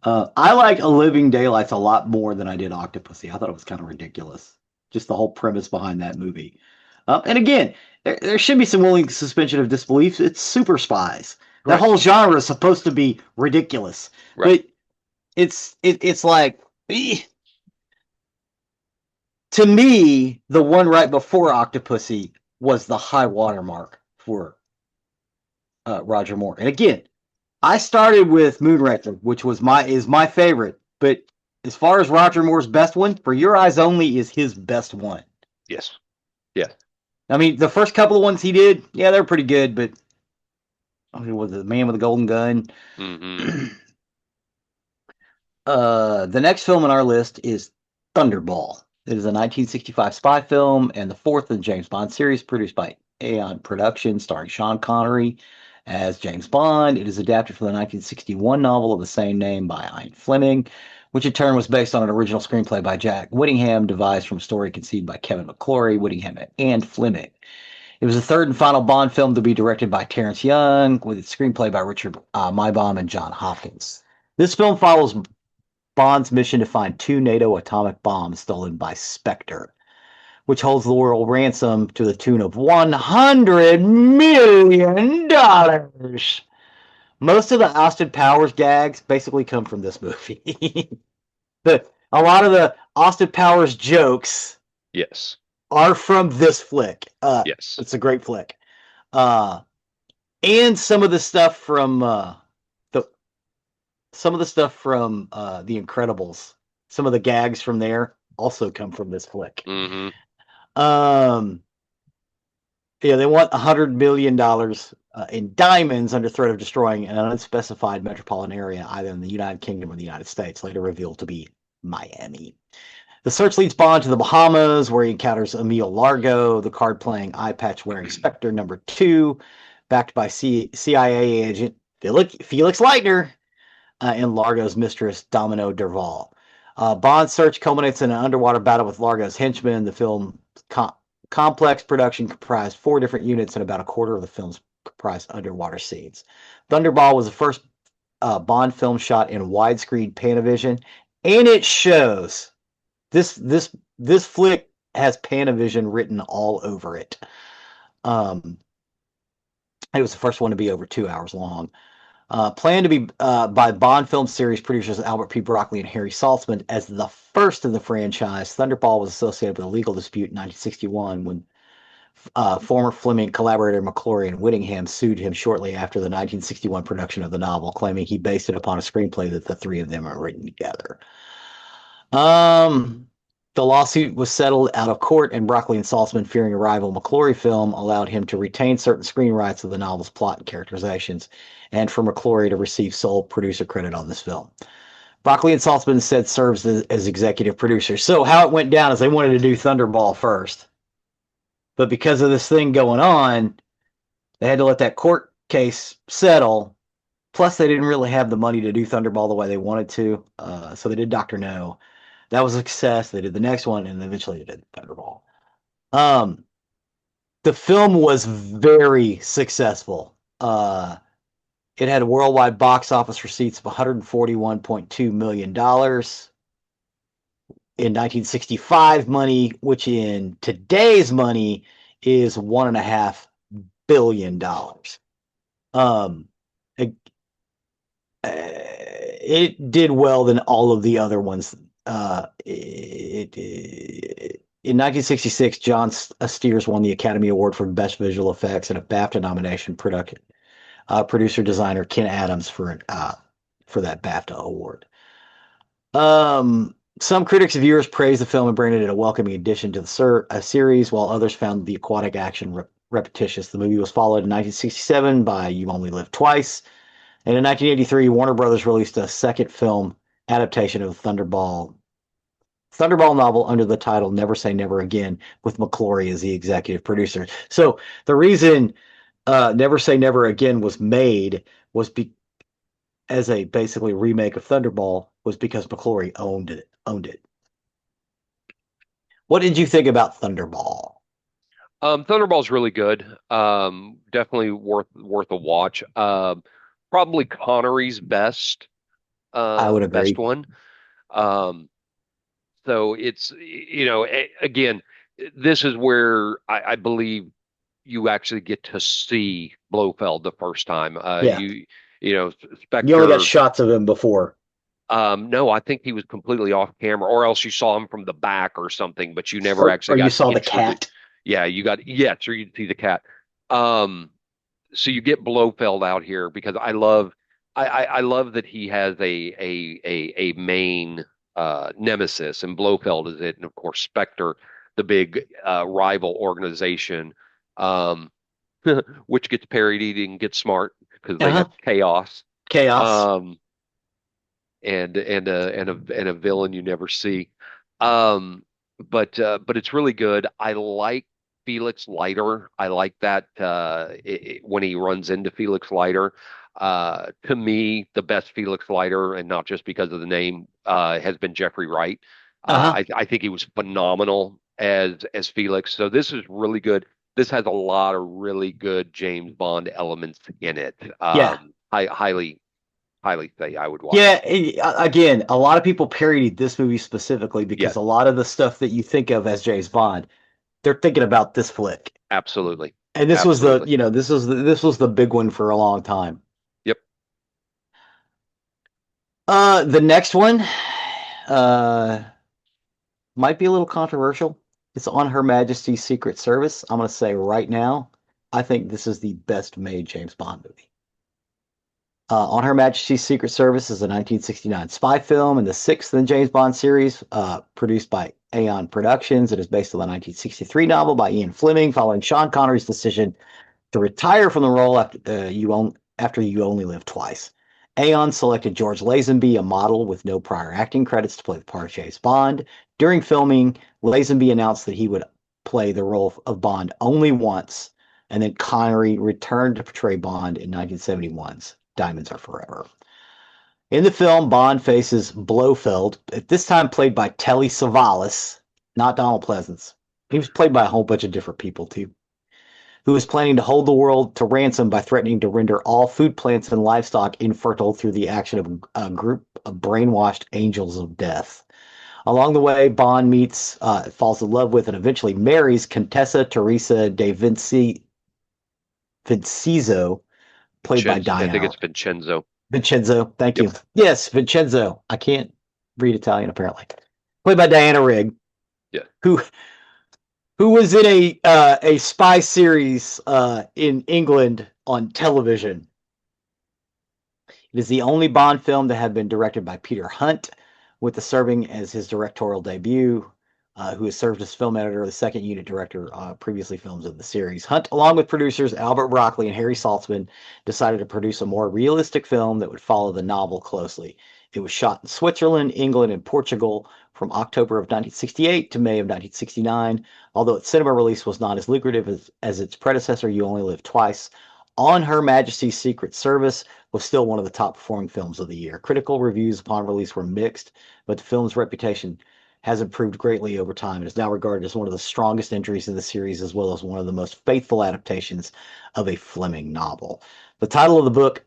I like A Living Daylights a lot more than I did Octopussy. I thought it was kind of ridiculous, just the whole premise behind that movie. And again, there should be some willing suspension of disbelief. It's super spies. That Right. whole genre is supposed to be ridiculous, Right. but it's like eh, to me, the one right before Octopussy was the high watermark for Roger Moore. And again, I started with Moonraker, which is my favorite, but as far as Roger Moore's best one, For Your Eyes Only is his best one. Yes. Yes. The first couple of ones he did, yeah, they're pretty good, but was The Man with the Golden Gun. Hmm. The next film on our list is Thunderball. It is a 1965 spy film and the fourth in the James Bond series, produced by Aeon Productions, starring Sean Connery as James Bond. It is adapted from the 1961 novel of the same name by Ian Fleming, which in turn was based on an original screenplay by Jack Whittingham, devised from a story conceived by Kevin McClory, Whittingham, and Fleming. It was the third and final Bond film to be directed by Terrence Young, with its screenplay by Richard Maibaum and John Hopkins. This film follows Bond's mission to find two NATO atomic bombs stolen by Spectre, which holds the world ransom to the tune of $100 million. Most of the Austin Powers gags basically come from this movie. A lot of the Austin Powers jokes Yes. are from this flick. Yes. It's a great flick. Uh, and the some of the stuff from The Incredibles, some of the gags from there also come from this flick. Hmm. Um, yeah, they want $100 million in diamonds under threat of destroying an unspecified metropolitan area, either in the United Kingdom or the United States, later revealed to be Miami. The search leads Bond to the Bahamas, where he encounters Emil Largo, the card-playing, eye-patch-wearing Spectre #2, backed by CIA agent Felix Leitner, and Largo's mistress, Domino Derval. Bond's search culminates in an underwater battle with Largo's henchmen. The film complex production comprised 4 different units, and about a quarter of the films comprised underwater scenes. Thunderball was the first Bond film shot in widescreen Panavision, and it shows. This flick has Panavision written all over it. Um, It was the first one to be over 2 hours long. Planned to be by Bond film series producers Albert P. Broccoli and Harry Saltzman as the first in the franchise, Thunderball was associated with a legal dispute in 1961 when former Fleming collaborator McClory and Whittingham sued him shortly after the 1961 production of the novel, claiming he based it upon a screenplay that the three of them had written together. Um, the lawsuit was settled out of court, and Broccoli and Saltzman, fearing a rival McClory film, allowed him to retain certain screen rights of the novel's plot and characterizations, and for McClory to receive sole producer credit on this film. Broccoli and Saltzman instead serves as executive producers. So how it went down is they wanted to do Thunderball first, but because of this thing going on, they had to let that court case settle. Plus, they didn't really have the money to do Thunderball the way they wanted to, so they did Doctor No. That was a success. They did the next one, and eventually they did Thunderball. Um, the film was very successful. It had worldwide box office receipts of $141.2 million in 1965 money, which in today's money is $1.5 billion. It, it did well than all of the other ones. In 1966, John Steers won the Academy Award for Best Visual Effects and a BAFTA nomination. Producer designer Ken Adams for that BAFTA award. Some critics and viewers praised the film and branded it a welcoming addition to the series, while others found the aquatic action repetitious. The movie was followed in 1967 by You Only Live Twice, and in 1983, Warner Brothers released a second film adaptation of the Thunderball novel under the title Never Say Never Again, with McClory as the executive producer. So the reason Never Say Never Again was made was as a basically remake of Thunderball was because McClory owned it. What did you think about Thunderball? Thunderball's really good. Definitely worth a watch. Probably Connery's I would best agree. one. Um, so it's again, this is where I believe you actually get to see Blofeld the first time. Yeah, You know you only got Spectre. shots of him before, No, I think he was completely off camera, or else you saw him from the back or something, but you never or actually you got saw the introduced. cat. Yeah, you got yes, or you see the cat. Um, so you get Blofeld out here because I love that he has a main nemesis, and Blofeld is it, and of course Spectre, the big rival organization, um, which gets parodied and gets smart because they Uh-huh. have chaos. Chaos. Um, and a villain you never see. Um, but it's really good. I like Felix Leiter. I like that when he runs into Felix Leiter. To me, the best Felix Leiter, and not just because of the name, has been Jeffrey Wright. Uh-huh. I think he was phenomenal as Felix. So this is really good. This has a lot of really good James Bond elements in it. Yeah. Highly say I would watch. Yeah, again, a lot of people parodied this movie specifically because Yes, a lot of the stuff that you think of as James Bond, they're thinking about this flick. absolutely. And this was Absolutely. this was the big one for a long time. Yep. The next one uh might be a little controversial. It's on Her Majesty's Secret Service. I'm going to say right now, I think this is the best made James Bond movie. On Her Majesty's Secret Service is a 1969 spy film and the sixth in the James Bond series, produced by Aeon Productions. It is based on the 1963 novel by Ian Fleming, following Sean Connery's decision to retire from the role after You Only Live Twice. Aeon selected George Lazenby, a model with no prior acting credits, to play the part of James Bond. During filming, Lazenby announced that he would play the role of Bond only once, and then Connery returned to portray Bond in 1971's Diamonds Are Forever. In the film, Bond faces Blofeld, at this time played by Telly Savalas, not Donald Pleasance. He was played by a whole bunch of different people, too, who is planning to hold the world to ransom by threatening to render all food plants and livestock infertile through the action of a group of brainwashed angels of death. Along the way, Bond meets, falls in love with, and eventually marries Contessa Teresa de Vinci Vincenzo, played by I think Diana it's Vincenzo. Vincenzo. Thank Yep. you. Yes, Vincenzo. I can't read Italian apparently. Played by Diana Rigg, Yeah. who was in a spy series in England on television. It is the only Bond film that had been directed by Peter Hunt, with the serving as his directorial debut, who has served as film editor, the second unit director, previously films of the series. Hunt, along with producers Albert Broccoli and Harry Saltzman, decided to produce a more realistic film that would follow the novel closely. It was shot in Switzerland, England, and Portugal from October of 1968 to May of 1969. Although its cinema release was not as lucrative as its predecessor, You Only Live Twice, On Her Majesty's Secret Service was still one of the top performing films of the year. Critical reviews upon release were mixed, but the film's reputation has improved greatly over time and is now regarded as one of the strongest entries in the series, as well as one of the most faithful adaptations of a Fleming novel. The title of the book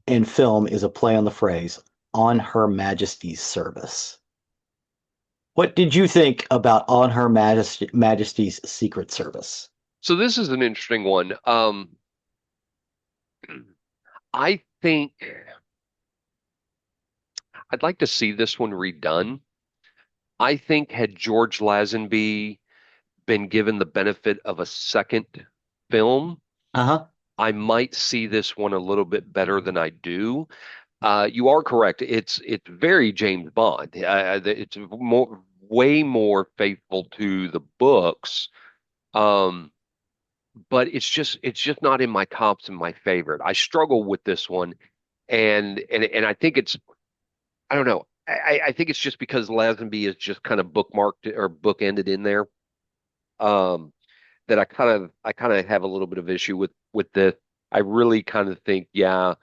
and film is a play on the phrase "On Her Majesty's Service." What did you think about On Her Majesty's Secret Service? So this is an interesting one. I think I'd like to see this one redone. I think had George Lazenby been given the benefit of a second film, Uh huh. I might see this one a little bit better than I do. You are correct. It's very James Bond. It's way more faithful to the books. Um, but it's just not in my comps and my favorite. I struggle with this one, and I think it's I don't know. I think it's just because Lazenby is just kind of bookmarked or bookended in there. Um, that I kind of have a little bit of issue with this. I really kind of think, yeah,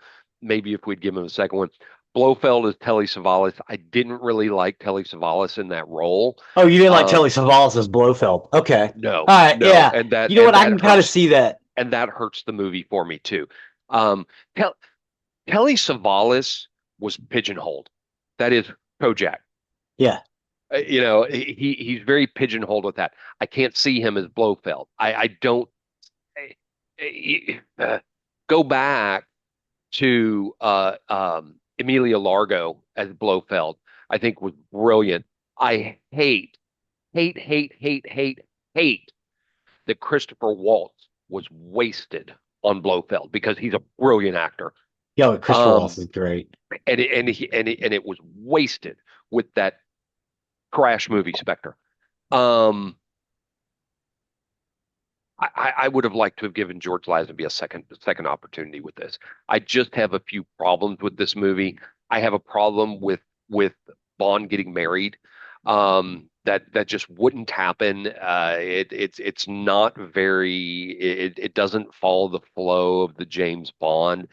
maybe if we'd give him a second one. Blofeld is Telly Savalas. I didn't really like Telly Savalas in that role. Oh, you didn't like Um, Telly Savalas as Blofeld. Okay. no, All right. no, Yeah. You know what? I can kind of see that. and that hurts the movie for me too. Um, Tel Telly Savalas was pigeonholed. That is Kojak. Yeah. You know, he's very pigeonholed with that. I can't see him as Blofeld. I don't uh, go back to Emilia Largo as Blofeld. I think was brilliant. I hate that Christopher Waltz was wasted on Blofeld because he's a brilliant actor. Yo, Christopher Um, Waltz is great. and it was wasted with that crash movie Spectre. Um, I would have liked to have given George Lazenby a second opportunity with this. I just have a few problems with this movie. I have a problem with Bond getting married. That just wouldn't happen. It's not very. It doesn't follow the flow of the James Bond.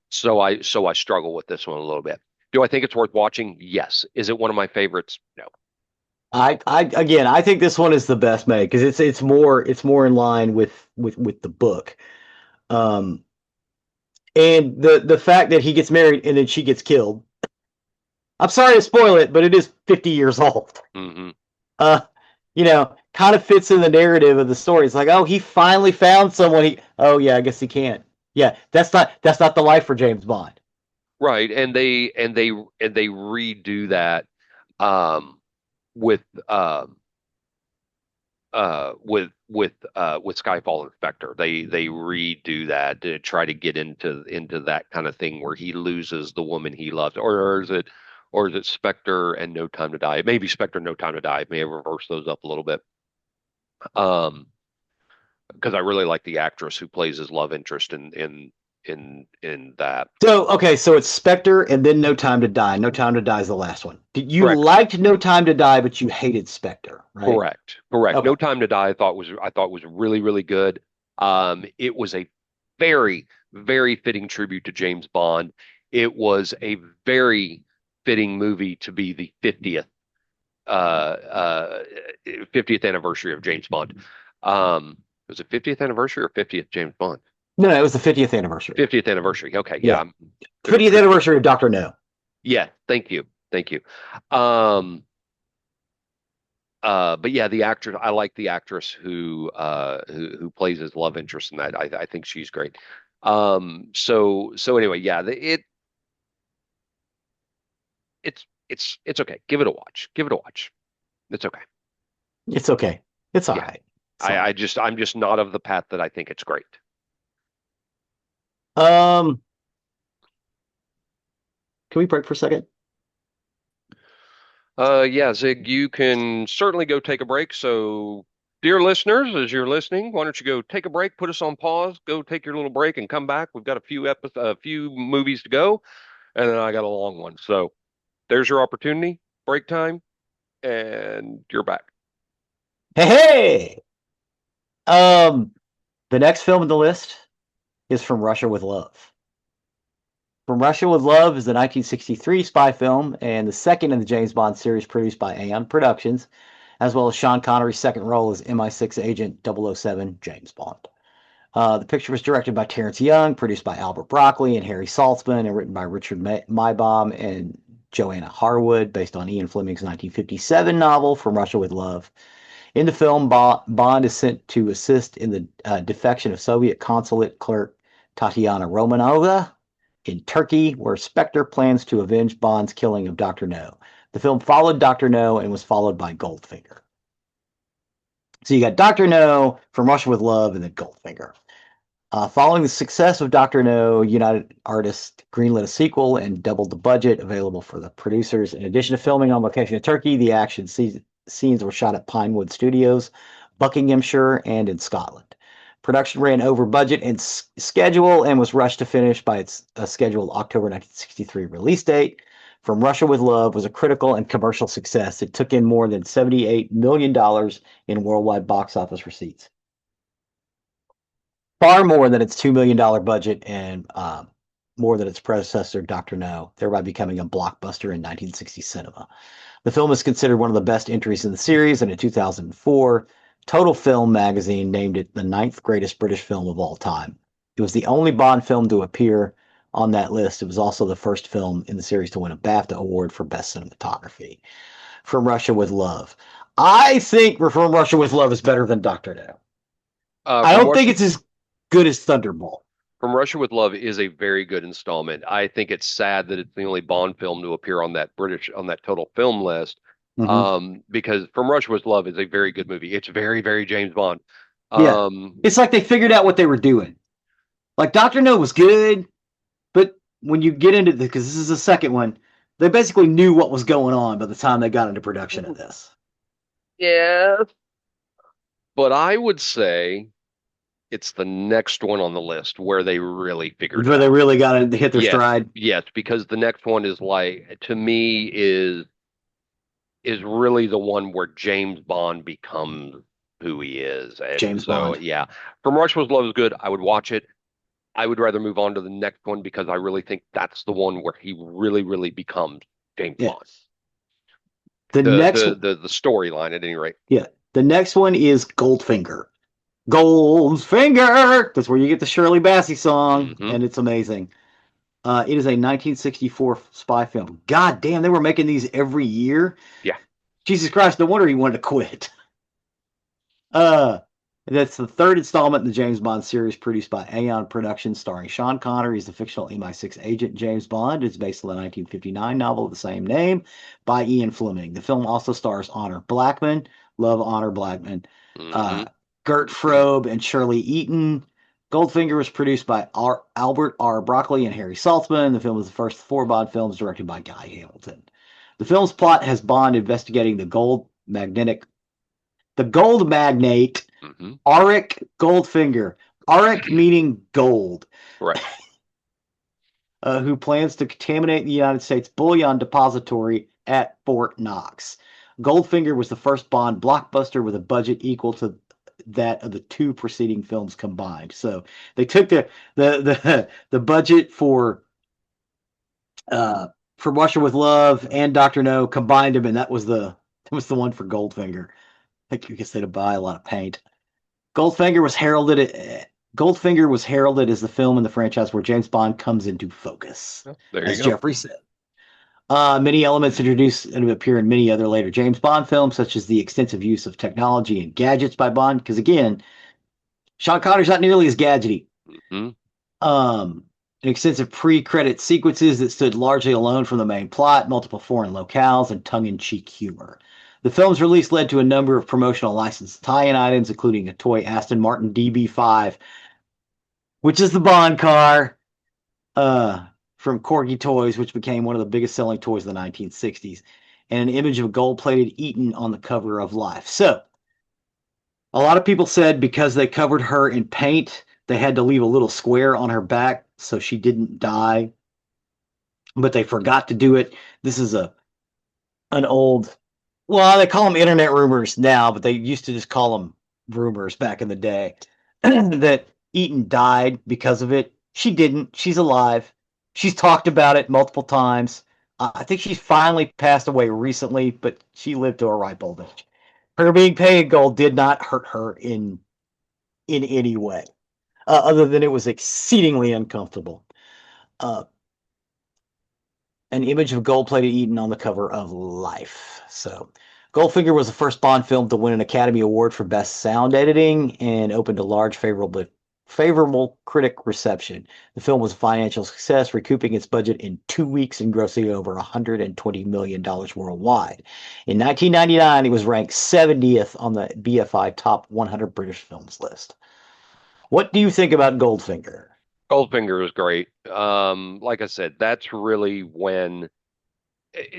So I struggle with this one a little bit. Do I think it's worth watching? Yes. Is it one of my favorites? No. I think this one is the best made because it's more in line with the book. Um, and the fact that he gets married and then she gets killed. I'm sorry to spoil it, but it is 50 years old. Hmm. Uh, kind of fits in the narrative of the story. It's like, oh, he finally found someone. Oh yeah, I guess he can't. Yeah, that's not the life for James Bond. Right, and they redo that um, with with Skyfall and Spectre. They redo that to try to get into that kind of thing where he loses the woman he loves, or is it Spectre and No Time to Die? It may be Spectre and No Time to Die. It may have reversed those up a little bit. Um, because I really like the actress who plays his love interest in that. So okay, so it's Spectre and then No Time to Die. No Time to Die is the last one. Did you Correct. liked No Time to Die, but you hated Spectre, right? Correct. Correct. Okay. No Time to Die I thought was really, really good. It was a very fitting tribute to James Bond. It was a very fitting movie to be the uh uh 50th anniversary of James Bond. Was it 50th anniversary or 50th James Bond? No, no, it was the 50th anniversary. 50th anniversary. Okay, yeah. Yeah, 50th anniversary of Doctor No. Yeah, thank you. Thank you. Um but yeah, the actress, I like the actress who plays his love interest in that. I think she's great. So anyway, yeah, it's okay. Give it a watch. Give it a watch. It's okay. It's okay. It's all Yeah. right. It's all right. I'm just not of the path that I think it's great. Um, can we break for a second? Yeah, Zig, you can certainly go take a break. So, dear listeners, as you're listening, why don't you go take a break, put us on pause, go take your little break, and come back. We've got a few movies to go, and then I got a long one. So, there's your opportunity, break time, and you're back. Hey, hey! Um, the next film on the list is From Russia with Love. From Russia with Love is a 1963 spy film and the second in the James Bond series produced by Aeon Productions, as well as Sean Connery's second role as MI6 agent 007 James Bond. The picture was directed by Terrence Young, produced by Albert Broccoli and Harry Saltzman, and written by Richard Maibaum and Joanna Harwood, based on Ian Fleming's 1957 novel From Russia with Love. In the film, Bond is sent to assist in the defection of Soviet consulate clerk Tatiana Romanova in Turkey, where Spectre plans to avenge Bond's killing of Dr. No. The film followed Dr. No and was followed by Goldfinger. So you got Dr. No, From Russia with Love, and then Goldfinger. Following the success of Dr. No, United Artists greenlit a sequel and doubled the budget available for the producers. In addition to filming on location in Turkey, the scenes were shot at Pinewood Studios, Buckinghamshire, and in Scotland. Production ran over budget and schedule and was rushed to finish by its scheduled October 1963 release date. From Russia with Love was a critical and commercial success. It took in more than $78 million in worldwide box office receipts, far more than its $2 million budget and more than its predecessor, Dr. No, thereby becoming a blockbuster in 1960 cinema. The film is considered one of the best entries in the series, and in 2004, Total Film magazine named it the ninth greatest British film of all time. It was the only Bond film to appear on that list. It was also the first film in the series to win a BAFTA award for best cinematography. From Russia with Love. I think From Russia with Love is better than Dr. No. I From don't think Russia it's as good as Thunderball. From Russia with Love is a very good installment. I think it's sad that it's the only Bond film to appear on that total film list. Mm-hmm. Because From Russia with Love is a very good movie. It's very, very James Bond. Yeah. Um, It's like they figured out what they were doing. Like Dr. No was good, but when you get into because this is the second one, they basically knew what was going on by the time they got into production of this. yeah, but I would say it's the next one on the list where they really figured it Where they out. really got to hit their Yes, stride. yes, because the next one is like to me is really the one where James Bond becomes who he is. And James so Bond. yeah, From Russia with Love is good. I would watch it. I would rather move on to the next one because I really think that's the one where he really, really becomes James Yeah. Bond. The next The storyline at any rate. yeah. The next one is Goldfinger. Goldfinger. That's where you get the Shirley Bassey song, Hmm. and it's amazing. It is a 1964 spy film. God damn, they were making these every year. Yeah. Jesus Christ, no wonder he wanted to quit. Uh, that's the third installment in the James Bond series produced by Aeon Productions, starring Sean Connery as the fictional MI6 agent James Bond. It's based on the 1959 novel of the same name by Ian Fleming. The film also stars Honor Blackman, love Honor Blackman, uh, Hmm. Gert Frobe, and Shirley Eaton. Goldfinger was produced by Albert R. Broccoli and Harry Saltzman. The film was the first four Bond films directed by Guy Hamilton. The film's plot has Bond investigating the gold magnate Hmm. Auric Goldfinger. Auric meaning gold, Right. who plans to contaminate the United States bullion depository at Fort Knox. Goldfinger was the first Bond blockbuster with a budget equal to that of the two preceding films combined. So they took the budget uh, for Russia with Love and Doctor No, combined them, and that was the one for Goldfinger. I think you could say to buy a lot of paint. Goldfinger was heralded. Goldfinger was heralded as the film in the franchise where James Bond comes into focus, Well, there you as go. Jeffrey said. Many elements introduced and appear in many other later James Bond films, such as the extensive use of technology and gadgets by Bond. Because again, Sean Connery's not nearly as gadgety. Hmm. Um, Extensive pre-credit sequences that stood largely alone from the main plot, multiple foreign locales, and tongue-in-cheek humor. The film's release led to a number of promotional licensed tie-in items, including a toy Aston Martin DB5, which is the Bond car, uh, from Corgi Toys, which became one of the biggest selling toys of the 1960s, and an image of a gold-plated Eaton on the cover of Life. So, a lot of people said because they covered her in paint, they had to leave a little square on her back so she didn't die, but they forgot to do it. This is a an old, well, they call them internet rumors now, but they used to just call them rumors back in the day that Eaton died because of it. She didn't. She's alive. She's talked about it multiple times. I think she's finally passed away recently, but she lived to a ripe old age. Her being painted gold did not hurt her in any way, other than it was exceedingly uncomfortable. Uh, an image of gold-plated Eaton on the cover of Life. So, Goldfinger was the first Bond film to win an Academy Award for Best Sound Editing and opened a large favorable critic reception. The film was a financial success, recouping its budget in 2 weeks and grossing over $120 million worldwide. In 1999, it was ranked 70th on the BFI Top 100 British Films list. What do you think about Goldfinger? Goldfinger is great. Like I said, that's really when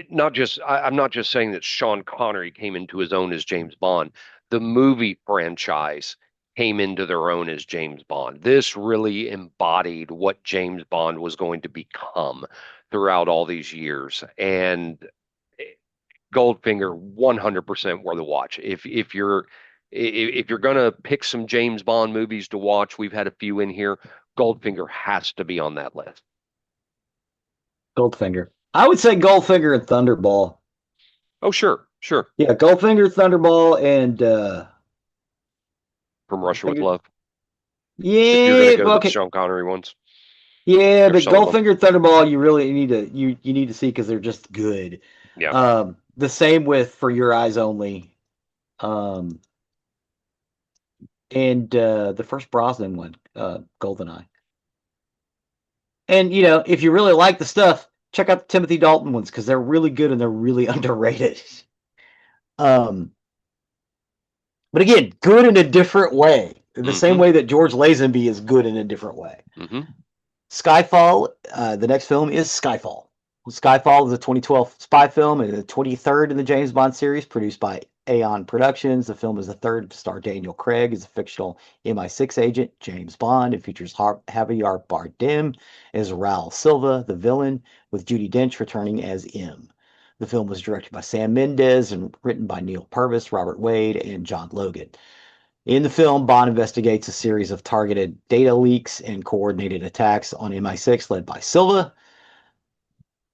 not just I'm not just saying that Sean Connery came into his own as James Bond. The movie franchise came into their own as James Bond. This really embodied what James Bond was going to become throughout all these years. And Goldfinger 100% worth a watch. If you're gonna pick some James Bond movies to watch, we've had a few in here. Goldfinger has to be on that list. Goldfinger. I would say Goldfinger and Thunderball. Oh, sure, sure. Yeah, Goldfinger, Thunderball, and From I Russia with figured, Love. If you're gonna yeah, go well, to the okay, Sean Connery ones, yeah, there's but some of them. Goldfinger, Thunderball, you really need to see because they're just good. Yeah. The same with For Your Eyes Only, um, and the first Brosnan one, Goldeneye. And if you really like the stuff, check out the Timothy Dalton ones because they're really good and they're really underrated. Um, but again, good in a different way. The same Mm-hmm. way that George Lazenby is good in a different way. Mm-hmm. Skyfall, the next film is Skyfall. Skyfall is a 2012 spy film and the 23rd in the James Bond series, produced by Aeon Productions. The film is the third to star Daniel Craig as a fictional MI6 agent, James Bond. It features Javier Bardem as Raul Silva, the villain, with Judi Dench returning as M. The film was directed by Sam Mendes and written by Neil Purvis, Robert Wade, and John Logan. In the film, Bond investigates a series of targeted data leaks and coordinated attacks on MI6 led by Silva.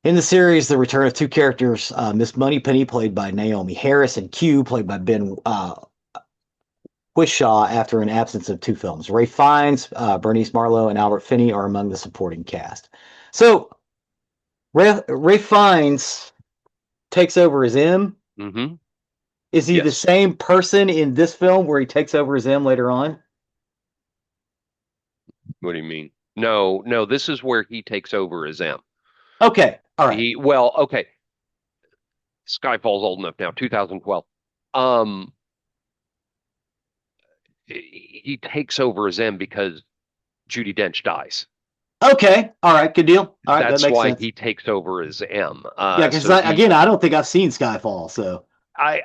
In the series, the return of two characters, Miss Moneypenny, played by Naomi Harris, and Q, played by Ben Whishaw, after an absence of two films. Ray Fiennes, Bernice Marlowe, and Albert Finney are among the supporting cast. So, Ray Fiennes takes over as M. Mm-hmm. Is he the Yes. same person in this film where he takes over as M later on? What do you mean? No, no, this is where he takes over as M. Okay, all right. Okay. Skyfall's old enough now, 2012. Um, he takes over as M because Judi Dench dies. Okay. All right. Good deal. All right. That That's makes why sense. he takes over as M. Yeah, because So again, I don't think I've seen Skyfall. So I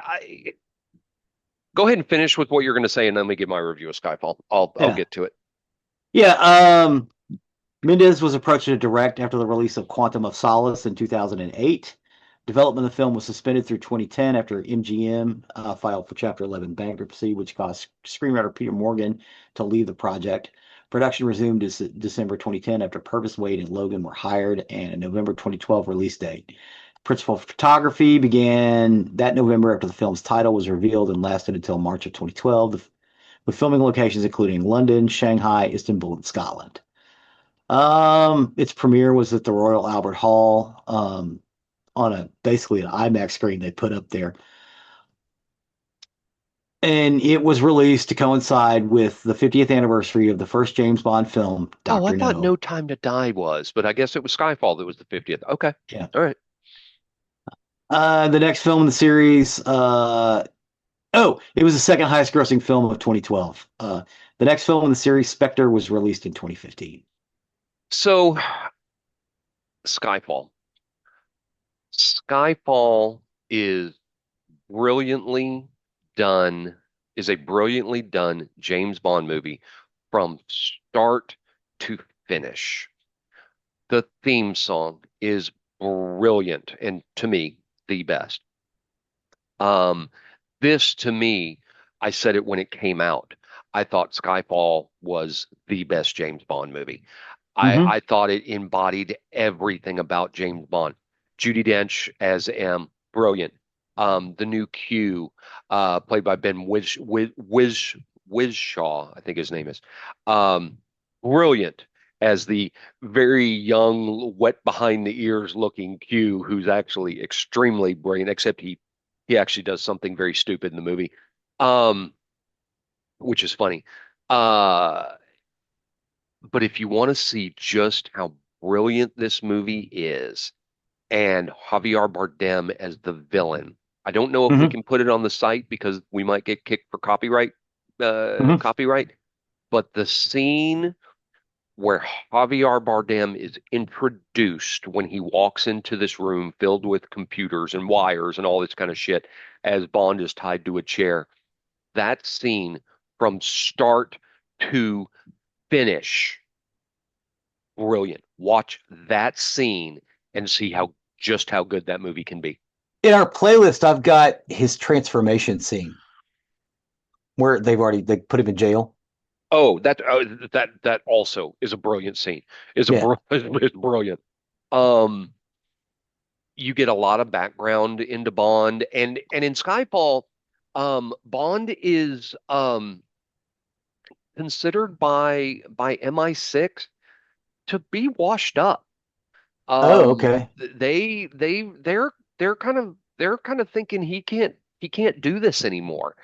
go ahead and finish with what you're going to say, and then let me give my review of Skyfall. I'll yeah, get to it. yeah. Mendez was approached to direct after the release of Quantum of Solace in 2008. Development of the film was suspended through 2010 after MGM filed for Chapter 11 bankruptcy, which caused screenwriter Peter Morgan to leave the project. Production resumed December 2010 after Purvis, Wade, and Logan were hired, and a November 2012 release date. Principal photography began that November after the film's title was revealed and lasted until March of 2012, with filming locations including London, Shanghai, Istanbul, and Scotland. Its premiere was at the Royal Albert Hall, on a basically an IMAX screen they put up there. And it was released to coincide with the 50th anniversary of the first James Bond film, Oh, I Dr. thought No. No Time to Die was, but I guess it was Skyfall that was the 50th. Okay. Yeah. All right. The next film in the series, oh, it was the second highest grossing film of 2012. The next film in the series, Spectre, was released in 2015. So, Skyfall. Skyfall is brilliantly done, is a brilliantly done James Bond movie from start to finish. The theme song is brilliant and to me, the best. Um, this to me, I said it when it came out. I thought Skyfall was the best James Bond movie. Hmm. I thought it embodied everything about James Bond. Judi Dench as M, brilliant. The new Q, played by Ben Whishaw, I think his name is, um, brilliant as the very young, wet behind the ears looking Q, who's actually extremely brilliant, except he actually does something very stupid in the movie, um, which is funny. Uh, but if you want to see just how brilliant this movie is, and Javier Bardem as the villain, I don't know if we Hmm. can put it on the site because we might get kicked for Hmm. copyright. But the scene where Javier Bardem is introduced when he walks into this room filled with computers and wires and all this kind of shit, as Bond is tied to a chair, that scene from start to finish, brilliant. Watch that scene and see how good that movie can be. In our playlist, I've got his transformation scene where they put him in jail. Oh, that also is a brilliant scene. Yeah. Is brilliant. Um, you get a lot of background into Bond, and in Skyfall, Bond is considered by MI6 to be washed up. Oh, Um, okay. they're kind of thinking he can't do this anymore.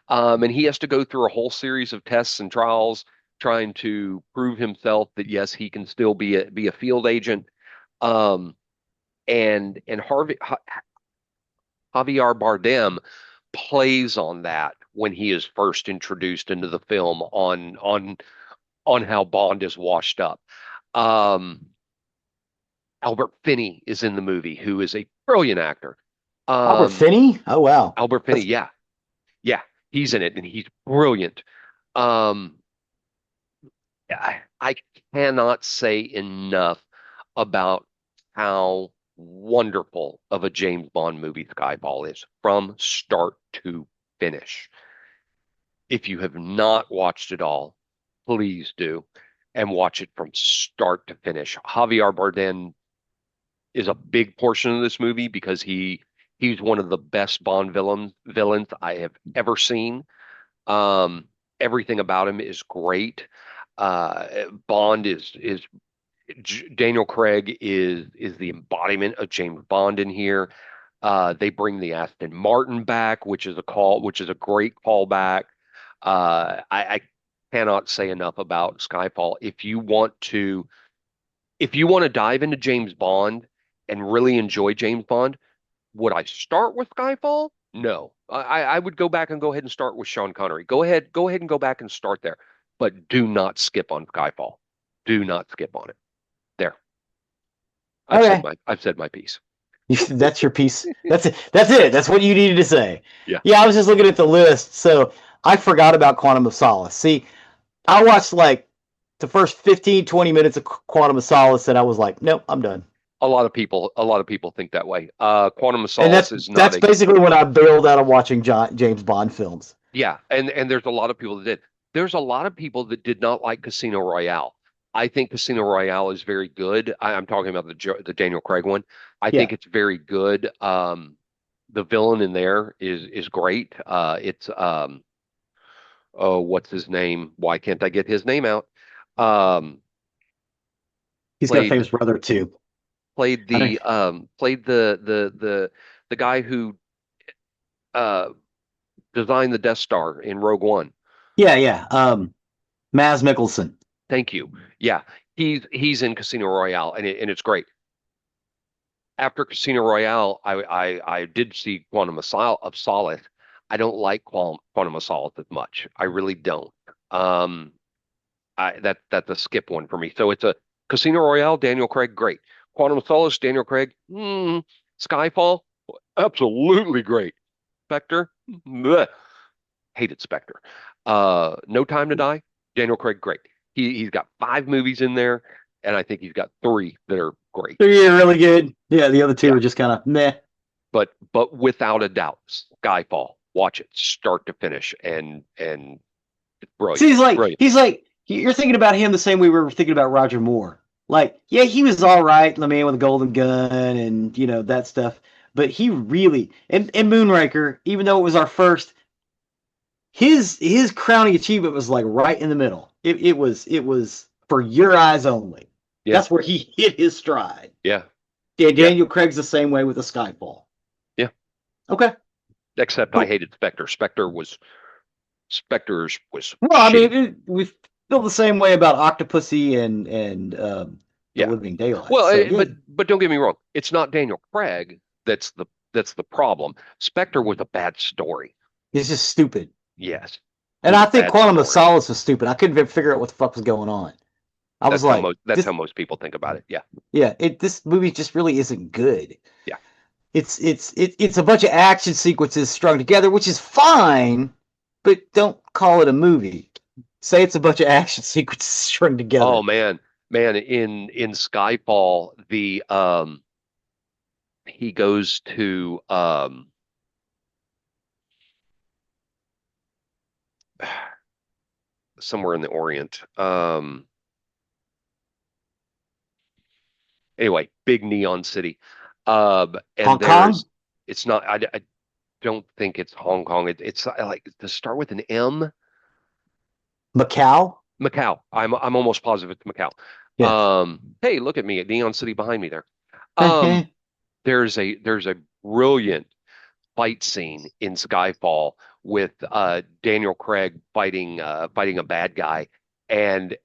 And he has to go through a whole series of tests and trials trying to prove himself that yes, he can still be a field agent. Um, and Javier Bardem plays on that when he is first introduced into the film on how Bond is washed up. Um, Albert Finney is in the movie, who is a brilliant actor. Albert Um, Finney. Oh, wow. Albert Finney, That's yeah, yeah, he's in it and he's brilliant. Um, I cannot say enough about how wonderful of a James Bond movie Skyfall is from start to finish. If you have not watched it all, please do and watch it from start to finish. Javier Bardem is a big portion of this movie because he's one of the best Bond villains I have ever seen. Um, Everything about him is great. Bond is Daniel Craig is the embodiment of James Bond in here. They bring the Aston Martin back, which is a great callback. I cannot say enough about Skyfall. If you want to dive into James Bond and really enjoy James Bond, would I start with Skyfall? No. I would go back and go ahead and start with Sean Connery. Go ahead and go back and start there. But do not skip on Skyfall. Do not skip on it. There. okay. I've said my piece. That's your piece. That's it. That's it. That's what you needed to say. Yeah. Yeah, I was just looking at the list, so I forgot about Quantum of Solace. See, I watched like the first 15, 20 minutes of Quantum of Solace, and I was like, nope, I'm done. A lot of people think that way. Quantum of And Solace is not that's a basically when I bailed out of watching James Bond films. yeah, and there's a lot of people that did. There's a lot of people that did not like Casino Royale. I think Casino Royale is very good. I'm talking about the Daniel Craig one. I Yeah, think it's very good. The villain in there is great. It's oh, what's his name? Why can't I get his name out? Um, he's got a played famous brother too. I don't. played the guy who uh designed the Death Star in Rogue One. Yeah, yeah. Maz Mikkelsen. Thank you. Yeah, he's in Casino Royale, and it's great. After Casino Royale, I did see of Solace. I don't like Quantum of Solace as much. I really don't. Um, that's a skip one for me. So it's a Casino Royale, Daniel Craig, great. Quantum of Solace, Daniel Craig, Skyfall, absolutely great. Spectre, bleh, hated Spectre. No Time to Die, Daniel Craig, great. He's got five movies in there, and I think he's got three that are great. They're really good. Yeah, the other two Yeah, are just kind of meh. but without a doubt, Skyfall, watch it start to finish, and it's So brilliant, brilliant. you're thinking about him the same way we were thinking about Roger Moore. Like, yeah, he was all right, the man with a golden gun and that stuff. But he really and Moonraker, even though it was our first, his crowning achievement was like right in the middle. It was for your eyes only. Yeah, That's where he hit his stride. yeah, Yeah, yeah, Daniel Craig's the same way with the Skyfall. yeah. Okay, Except I cool. hated Spectre. Spectre's was Well, I mean, shitty. we feel the same way about Octopussy and the Yeah. Living Daylights. Well, So yeah, but don't get me wrong. It's not Daniel Craig that's the problem. Spectre was a bad story. it's just stupid. Yes, it And was I a think bad Quantum of story. Solace was stupid. I couldn't figure out what the fuck was going on. I was like, That's this, how most people think about it. Yeah, yeah, this movie just really isn't good. yeah. It's a bunch of action sequences strung together, which is fine, but don't call it a movie. Say it's a bunch of action sequences strung Oh together. man, in Skyfall, the he goes to somewhere in the Orient. Anyway, big neon city. And Hong Kong, it's not, I don't think it's Hong Kong. It's like to start with an M, Macau. Macau. I'm almost positive it's Macau. Yeah. Hey, look at me, a neon city behind me there. Um, there's a brilliant fight scene in Skyfall with Daniel Craig fighting a bad guy, and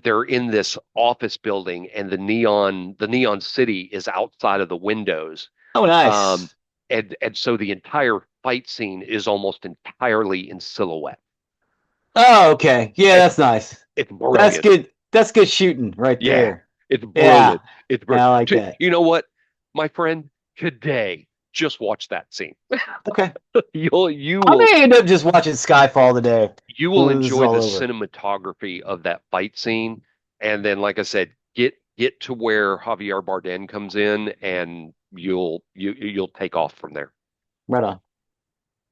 they're in this office building, and the neon city is outside of the windows. Oh, Um, nice. and so the entire fight scene is almost entirely in silhouette. Oh, okay. Yeah, It's that's nice. it's That's brilliant. good. That's good shooting right Yeah, there. it's Yeah, brilliant. It's yeah, brilliant. I like that. You know what, my friend? Today, just watch that scene. Okay. You I will may end up just watching Skyfall today you will when this is enjoy all the over. cinematography of that fight scene, and then, like I said, get to where Javier Bardem comes in, and you'll take off from there. Right on.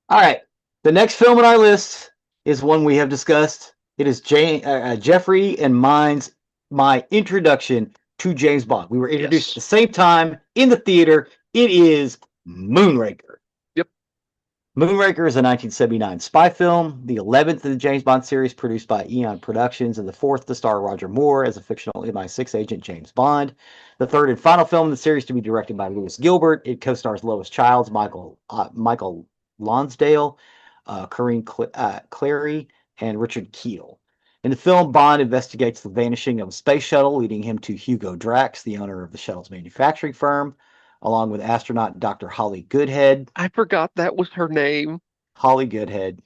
All right. The next film on our list is one we have discussed. It is Jeffrey and my introduction to James Bond. We were introduced at Yes. the same time in the theater. It is Moonraker. Yep. Moonraker is a 1979 spy film, the 11th of the James Bond series produced by Eon Productions, and the fourth to star Roger Moore as a fictional MI6 agent James Bond. The third and final film in the series to be directed by Lewis Gilbert. It co-stars Lois Childs, Michael Lonsdale, Clary, and Richard Kiel. In the film, Bond investigates the vanishing of a space shuttle, leading him to Hugo Drax, the owner of the shuttle's manufacturing firm, along with astronaut Dr. Holly Goodhead. I forgot that was her name. Holly Goodhead.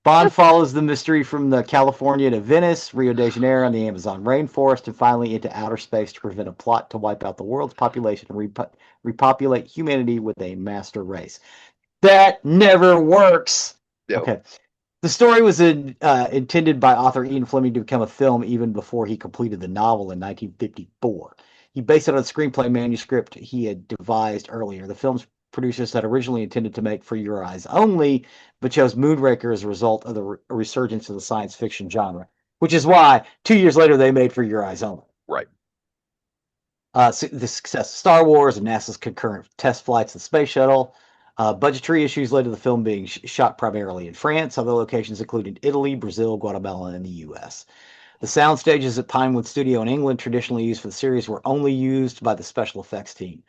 Bond follows the mystery from the California to Venice, Rio de Janeiro, and the Amazon rainforest, and finally into outer space to prevent a plot to wipe out the world's population and repopulate humanity with a master race. That never works. No. Okay. The story was intended by author Ian Fleming to become a film even before he completed the novel in 1954. He based it on a screenplay manuscript he had devised earlier. The film's producers had originally intended to make For Your Eyes Only, but chose Moonraker as a result of the resurgence of the science fiction genre, which is why 2 years later they made For Your Eyes Only. Right. The success of Star Wars and NASA's concurrent test flights of the space shuttle. Budgetary issues led to the film being shot primarily in France. Other locations included Italy, Brazil, Guatemala, and the U.S. The sound stages at Pinewood Studio in England, traditionally used for the series, were only used by the special effects team.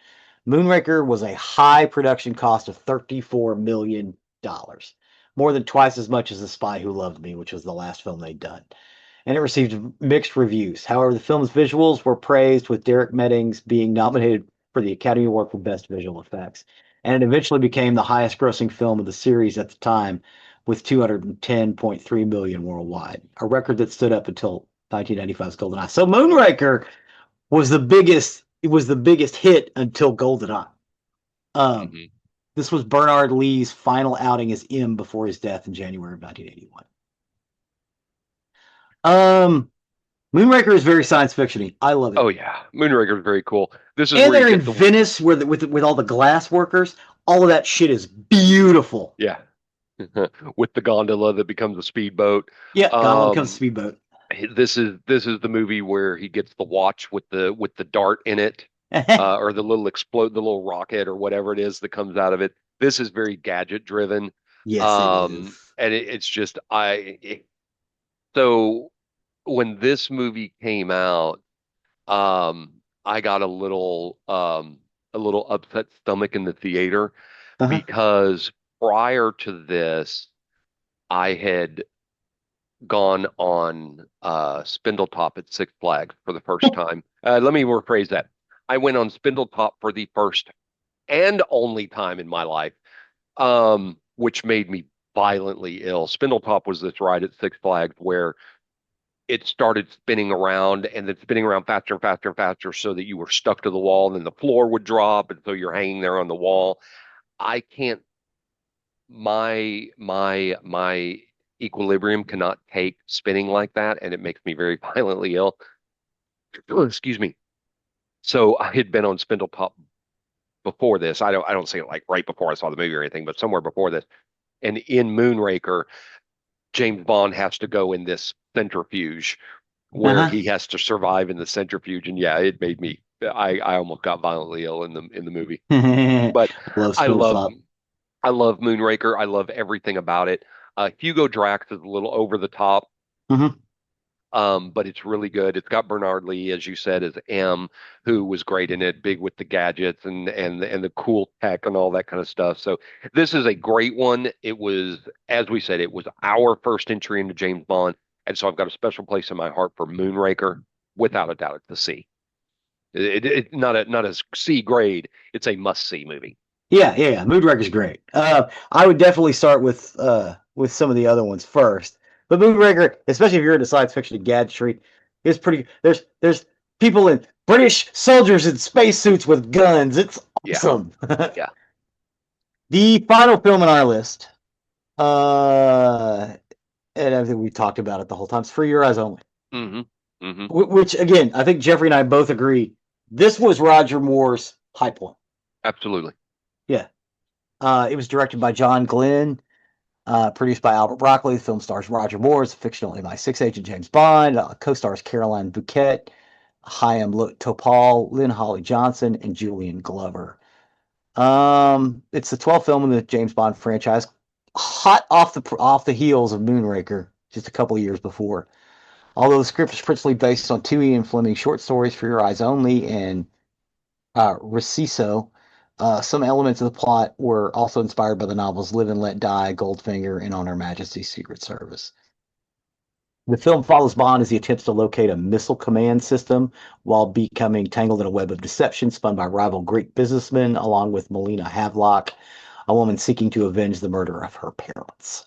Moonraker was a high production cost of $34 million. more than twice as much as The Spy Who Loved Me, which was the last film they'd done. And it received mixed reviews. However, the film's visuals were praised, with Derek Meddings being nominated for the Academy Award for Best Visual Effects. And it eventually became the highest grossing film of the series at the time, with 210.3 million worldwide, a record that stood up until 1995's GoldenEye. So Moonraker was the biggest. It was the biggest hit until GoldenEye. Um, Hmm. this was Bernard Lee's final outing as M before his death in January of 1981. Um, Moonraker is very science fictiony. I love it. Oh yeah, Moonraker is very cool. This is And where you they're in get the Venice with all the glass workers. All of that shit is beautiful. yeah with the gondola that becomes a speedboat. Yeah, Gondola becomes a Um, speedboat. this is the movie where he gets the watch with the dart in it, or the little explode, the little rocket or whatever it is that comes out of it. This is very gadget driven, Yes, it is. and it's just so when this movie came out, I got a little upset stomach in the theater Uh-huh. because prior to this, I had gone on Spindletop at Six Flags for the first time. Let me rephrase that. I went on Spindletop for the first and only time in my life, which made me violently ill. Spindletop was this ride at Six Flags where it started spinning around and then spinning around faster and faster and faster so that you were stuck to the wall and then the floor would drop and so you're hanging there on the wall. I can't my equilibrium cannot take spinning like that and it makes me very violently ill. Oh, excuse me. So I had been on Spindletop before this. I don't say it like right before I saw the movie or anything, but somewhere before this. And in Moonraker, James Bond has to go in this centrifuge where Uh-huh. he has to survive in the centrifuge. And yeah, it made me I almost got violently ill in the movie. But Love I love Spindletop. I love Moonraker. I love everything about it. Hugo Drax is a little over the top, Mm-hmm. but it's really good. It's got Bernard Lee, as you said, as M, who was great in it, big with the gadgets and the cool tech and all that kind of stuff. So this is a great one. It was, as we said, it was our first entry into James Bond, and so I've got a special place in my heart for Moonraker, without a doubt. It's a C. Not a C grade. It's a must see movie. Yeah. Moonraker's great. I would definitely start with some of the other ones first. But Moonraker, especially if you're into science fiction and gadgetry, is pretty. There's people in British soldiers in spacesuits with guns. It's Yeah, awesome. yeah. The final film on our list, uh, and I think we talked about it the whole time. It's For Your Eyes Only. Hmm. Hmm. Which again, I think Jeffrey and I both agree. This was Roger Moore's high point. Absolutely. Yeah. It was directed by John Glenn. Produced by Albert Broccoli, the film stars Roger Moore as a fictional MI6 agent James Bond, co-stars Caroline Bouquet, Chaim Topol, Lynn Holly Johnson, and Julian Glover. It's the 12th film in the James Bond franchise, hot off the heels of Moonraker, just a couple of years before. Although the script is principally based on two Ian Fleming short stories, For Your Eyes Only and Reciso. Some elements of the plot were also inspired by the novels Live and Let Die, Goldfinger, and On Her Majesty's Secret Service. The film follows Bond as he attempts to locate a missile command system while becoming tangled in a web of deception spun by rival Greek businessmen, along with Melina Havelock, a woman seeking to avenge the murder of her parents.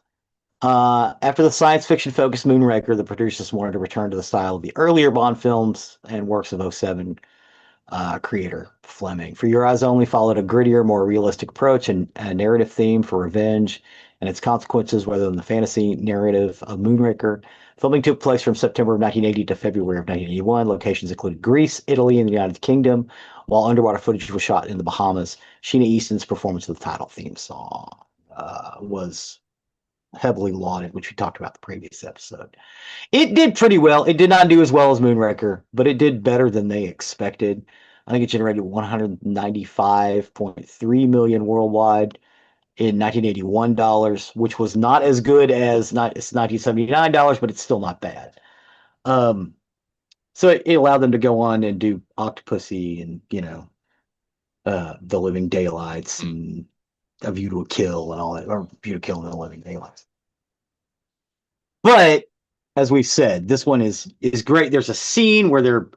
After the science fiction focused Moonraker, the producers wanted to return to the style of the earlier Bond films and works of '07 creator Fleming. For Your Eyes Only followed a grittier, more realistic approach and a narrative theme for revenge and its consequences rather than the fantasy narrative of Moonraker. Filming took place from September of 1980 to February of 1981. Locations included Greece, Italy, and the United Kingdom, while underwater footage was shot in the Bahamas. Sheena Easton's performance of the title theme song was heavily lauded, which we talked about in the previous episode. It did pretty well. It did not do as well as Moonraker, but it did better than they expected. I think it generated 195.3 million worldwide in 1981 dollars, which was not as good as not it's 1979 dollars, but it's still not bad. Um, so it allowed them to go on and do Octopussy and The Living Daylights Mm. and A View to a Kill and all that, or View to Kill and the Living Daylights. But as we said, this one is great. There's a scene where they're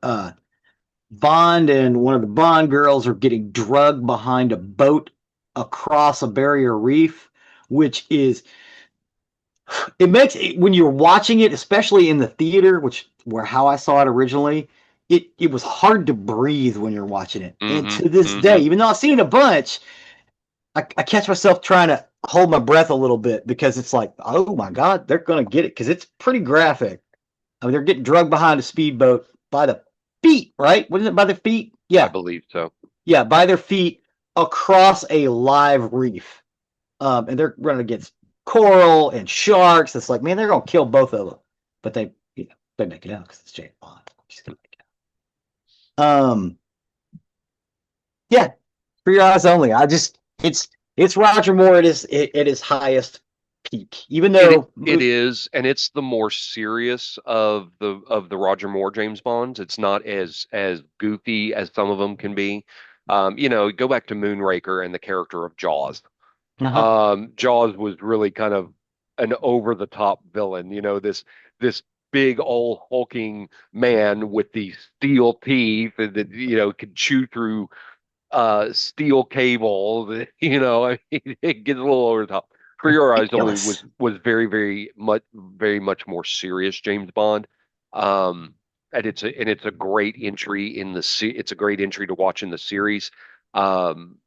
Bond and one of the Bond girls are getting drugged behind a boat across a barrier reef, which is it makes it, when you're watching it, especially in the theater, which where how I saw it originally, it was hard to breathe when you're watching it. And Hmm. to this day, Hmm. even though I've seen it a bunch, I catch myself trying to hold my breath a little bit because it's like, oh my God, they're gonna get it because it's pretty graphic. I mean, they're getting drugged behind a speedboat by the feet, right? Wasn't it by the feet? I Yeah, believe so. yeah, by their feet across a live reef. And they're running against coral and sharks. It's like, man, they're gonna kill both of them, but they make it out because it's James Bond. She's gonna make it out. Yeah, for your eyes only. I just it's Roger Moore at his highest peak, even It though it is, and it's the more serious of the Roger Moore James Bonds. It's not as goofy as some of them can be. Go back to Moonraker and the character of Jaws. uh-huh. Jaws was really kind of an over the top villain. This big old hulking man with these steel teeth that could chew through steel cable. I mean, it gets a little over the top. For Your Eyes Only Ridiculous. was very much more serious James Bond. And it's a great entry in it's a great entry to watch in the series.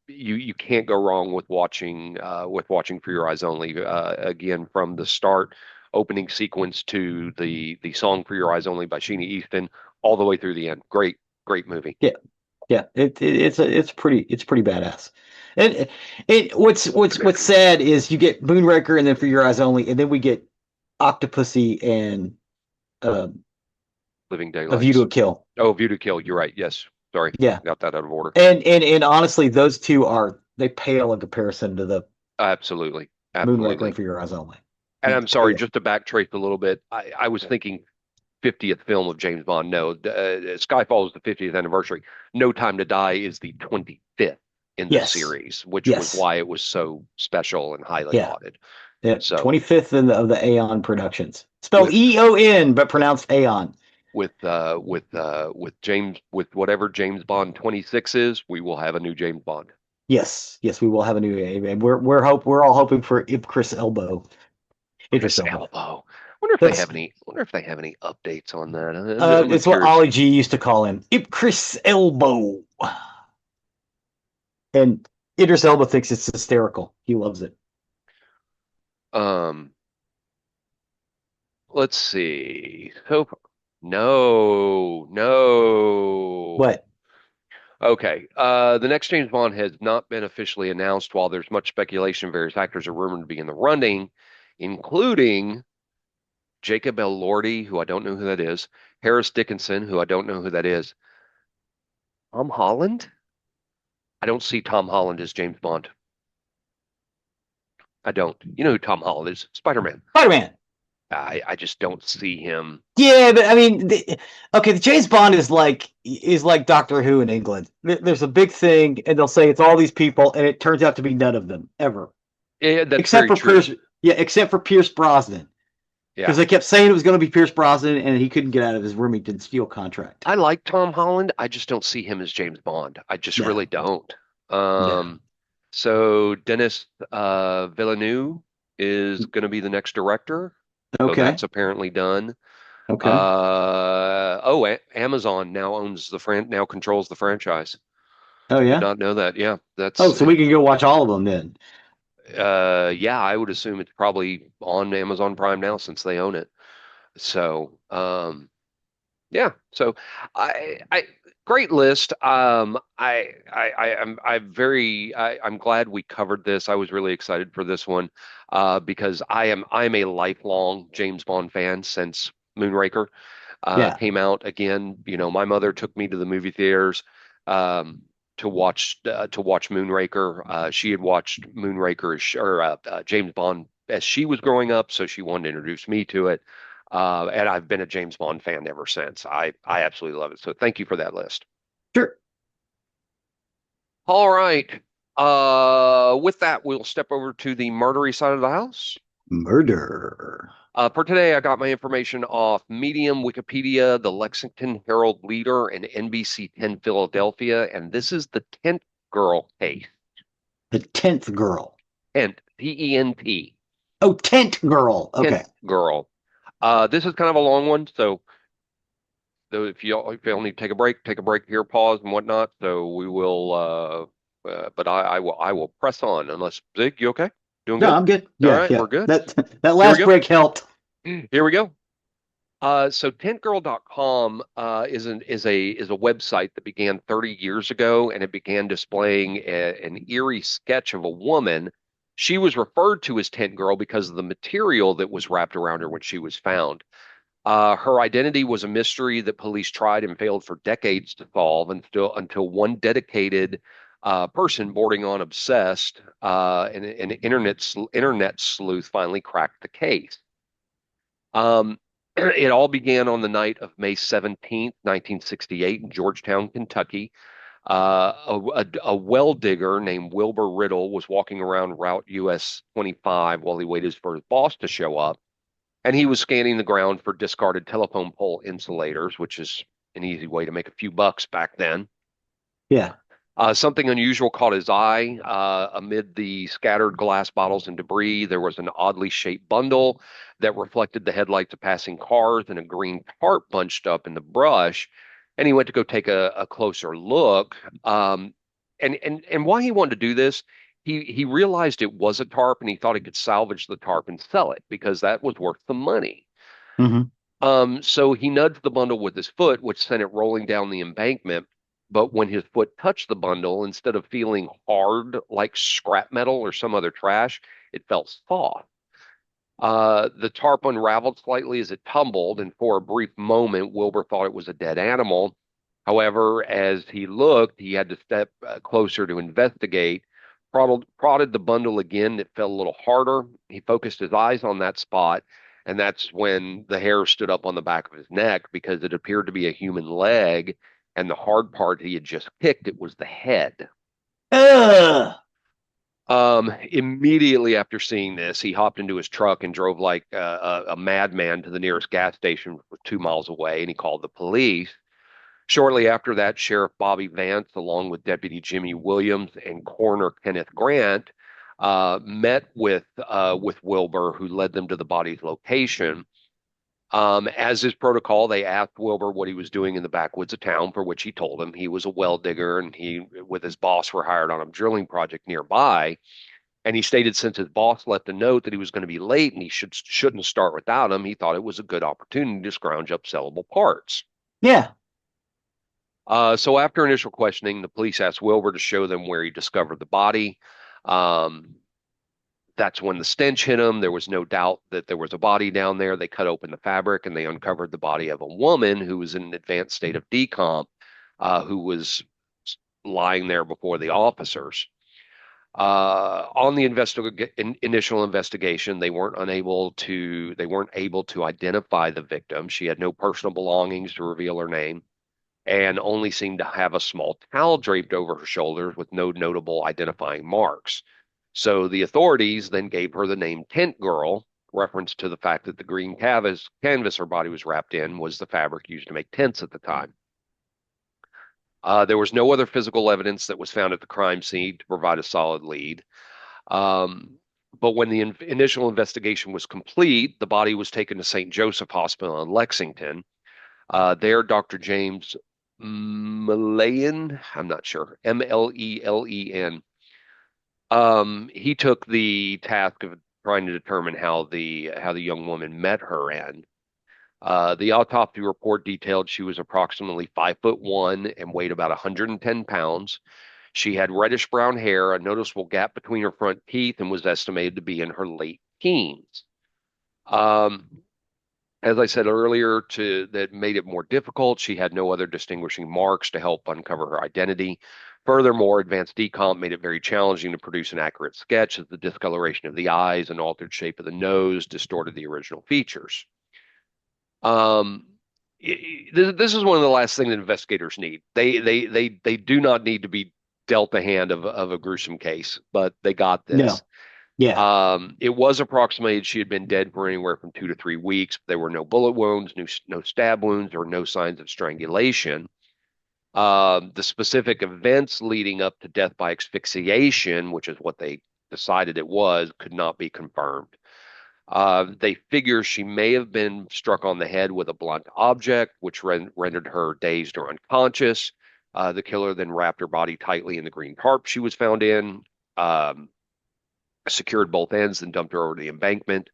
You can't go wrong with watching For Your Eyes Only. Again, from the start opening sequence to the song For Your Eyes Only by Sheena Easton all the way through the end. Great movie. Yeah, yeah. It's pretty badass. And what's sad is you get Moonraker and then For Your Eyes Only, and then we get Octopussy and um, Living A View to Daylights. a Kill. Oh, View to Kill. You're right. Yes. Sorry. Yeah, Got that out of order. and honestly, those two are they pale in comparison to the Absolutely. Moonraker and Absolutely. For Your Eyes Only. And I'm sorry, Pale. just to backtrace a little bit, I was thinking 50th film of James Bond. No, Skyfall is the 50th anniversary. No Time to Die is the 25th in the Yes, series, which was yes, why it was so special and highly yeah, lauded. yeah. So 25th of the Aeon Productions, spelled with Eon but pronounced Aeon. with James with whatever James Bond 26 is, we will have a new James Bond. Yes, yes, we will have a new. And we're all hoping for Chris Elbow, Idris Chris Elba. Elbow. Wonder if they That's have any. Wonder if they have any updates on that. I'm it's what curious. Ollie G used to call him, Chris Elbow. And Idris Elba thinks it's hysterical. He loves it. Um, let's see. So, no, no. But Okay. The next James Bond has not been officially announced. While there's much speculation, various actors are rumored to be in the running, including Jacob Elordi, who I don't know who that is, Harris Dickinson, who I don't know who that is, Tom Holland. I don't see Tom Holland as James Bond. I don't. You know who Tom Holland is? Spider-Man. Spider-Man. I just don't see him. Yeah, but I mean, okay, the James Bond is like Doctor Who in England. There's a big thing, and they'll say it's all these people, and it turns out to be none of them ever, Yeah, that's except very for true. Pierce. Yeah, except for Pierce Brosnan, because Yeah. they kept saying it was going to be Pierce Brosnan, and he couldn't get out of his Remington Steel contract. I like Tom Holland. I just don't see him as James Bond. I just really No, don't. no. Um, so Denis Villeneuve is going to be the next director. So Okay, that's apparently done. okay. Amazon now now controls the franchise. Oh Did yeah. not know that. Yeah, Oh, that's so we can go watch all of them then. yeah, I would assume it's probably on Amazon Prime now since they own it. So, yeah. So, I great list. I'm glad we covered this. I was really excited for this one, because I'm a lifelong James Bond fan since Moonraker Yeah. came out. Again, my mother took me to the movie theaters um, to watch Moonraker. She had watched Moonraker or James Bond as she was growing up, so she wanted to introduce me to it. And I've been a James Bond fan ever since. I absolutely love it. So thank you for that list. Sure. All right. With that, we'll step over to the murdery side of the house. Murder. For today, I got my information off Medium, Wikipedia, the Lexington Herald Leader, and NBC 10 Philadelphia, and this is the 10th girl case. The 10th girl. 10th, Tent, Oh, tent girl. 10th Okay. girl. This is kind of a long one, so though if you all need to take a break here, pause and whatnot. So we will, but I will press on. Unless Zig, you okay? Doing No, good? I'm good. All Yeah, right, yeah. we're good. That Here we last go. break helped. Here we go. So tentgirl.com is a website that began 30 years ago, and it began displaying an eerie sketch of a woman. She was referred to as Tent Girl because of the material that was wrapped around her when she was found. Her identity was a mystery that police tried and failed for decades to solve until one dedicated person bordering on obsessed, an internet sleuth finally cracked the case. Um, it all began on the night of May 17th, 1968, in Georgetown, Kentucky. A well digger named Wilbur Riddle was walking around Route US 25 while he waited for his boss to show up. And he was scanning the ground for discarded telephone pole insulators, which is an easy way to make a few bucks back then. Yeah. Something unusual caught his eye. Amid the scattered glass bottles and debris, there was an oddly shaped bundle that reflected the headlights of passing cars and a green tarp bunched up in the brush. And he went to go take a closer look. And why he wanted to do this, he realized it was a tarp and he thought he could salvage the tarp and sell it because that was worth the money. Hmm. So he nudged the bundle with his foot, which sent it rolling down the embankment. But when his foot touched the bundle, instead of feeling hard like scrap metal or some other trash, it felt soft. The tarp unraveled slightly as it tumbled, and for a brief moment, Wilbur thought it was a dead animal. However, as he looked, he had to step closer to investigate. Prodded the bundle again. It fell a little harder. He focused his eyes on that spot, and that's when the hair stood up on the back of his neck because it appeared to be a human leg, and the hard part he had just picked, it was the head. Ugh. Immediately after seeing this, he hopped into his truck and drove like a madman to the nearest gas station, which was 2 miles away, and he called the police. Shortly after that, Sheriff Bobby Vance, along with Deputy Jimmy Williams and Coroner Kenneth Grant, met with Wilbur, who led them to the body's location. As is protocol, they asked Wilbur what he was doing in the backwoods of town, for which he told them he was a well digger and he, with his boss, were hired on a drilling project nearby. And he stated since his boss left a note that he was going to be late and he shouldn't start without him, he thought it was a good opportunity to scrounge up sellable parts. Yeah. So after initial questioning, the police asked Wilbur to show them where he discovered the body. Um, that's when the stench hit him. There was no doubt that there was a body down there. They cut open the fabric and they uncovered the body of a woman who was in an advanced state of decomp, who was lying there before the officers. On the initial investigation, they weren't able to identify the victim. She had no personal belongings to reveal her name, and only seemed to have a small towel draped over her shoulders with no notable identifying marks. So the authorities then gave her the name Tent Girl, reference to the fact that the green canvas her body was wrapped in was the fabric used to make tents at the time. There was no other physical evidence that was found at the crime scene to provide a solid lead. Um, but when the initial investigation was complete, the body was taken to St. Joseph Hospital in Lexington. There, Dr. James Mlelen, I'm not sure, Mlelen, he took the task of trying to determine how the young woman met her end. The autopsy report detailed she was approximately 5'1" and weighed about 110 pounds. She had reddish brown hair, a noticeable gap between her front teeth, and was estimated to be in her late teens. Um, as I said earlier, that made it more difficult. She had no other distinguishing marks to help uncover her identity. Furthermore, advanced decomp made it very challenging to produce an accurate sketch, as the discoloration of the eyes and altered shape of the nose distorted the original features. Um, this is one of the last things that investigators need. They do not need to be dealt the hand of a gruesome case, but they got this. No. Yeah. It was approximated she had been dead for anywhere from 2 to 3 weeks. There were no bullet wounds, no stab wounds, or no signs of strangulation. The specific events leading up to death by asphyxiation, which is what they decided it was, could not be confirmed. They figure she may have been struck on the head with a blunt object, which rendered her dazed or unconscious. The killer then wrapped her body tightly in the green tarp she was found in, um, secured both ends, and dumped her over the embankment.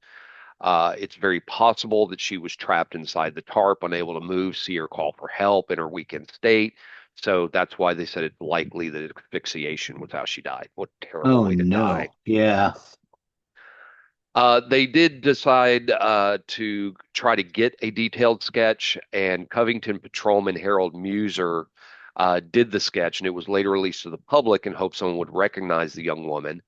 It's very possible that she was trapped inside the tarp, unable to move, see, or call for help in her weakened state. So that's why they said it's likely that asphyxiation was how she died. What a terrible Oh way to die. no. Yeah. They did decide to try to get a detailed sketch, and Covington patrolman Harold Muser did the sketch, and it was later released to the public in hopes someone would recognize the young woman.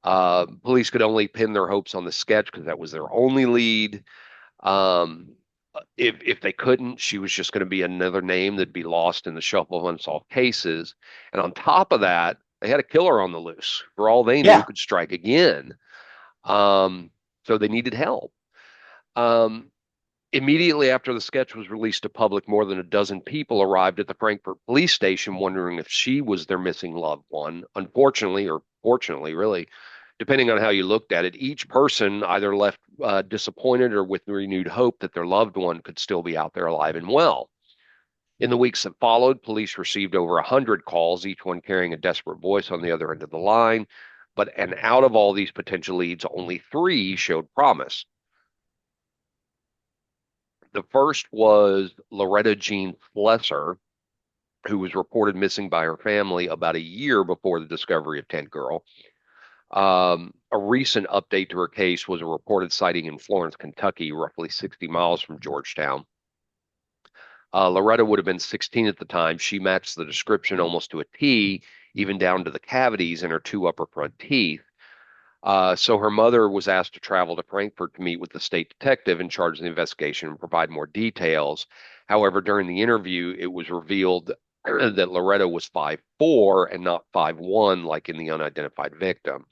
Police could only pin their hopes on the sketch because that was their only lead. Um, if they couldn't, she was just going to be another name that'd be lost in the shuffle of unsolved cases. And on top of that, they had a killer on the loose. For all they knew, Yeah. could strike again. Um, so they needed help. Um, Immediately after the sketch was released to public, more than a dozen people arrived at the Frankfurt police station wondering if she was their missing loved one. Unfortunately, or fortunately, really, depending on how you looked at it, each person either left disappointed or with renewed hope that their loved one could still be out there alive and well. In the weeks that followed, police received over 100 calls, each one carrying a desperate voice on the other end of the line. And out of all these potential leads, only three showed promise. The first was Loretta Jean Slesser, who was reported missing by her family about a year before the discovery of Tent Girl. A recent update to her case was a reported sighting in Florence, Kentucky, roughly 60 miles from Georgetown. Loretta would have been 16 at the time. She matched the description almost to a T, even down to the cavities in her two upper front teeth. So her mother was asked to travel to Frankfurt to meet with the state detective in charge of the investigation and provide more details. However, during the interview, it was revealed that Loretta was 5'4" and not 5'1" like in the unidentified victim.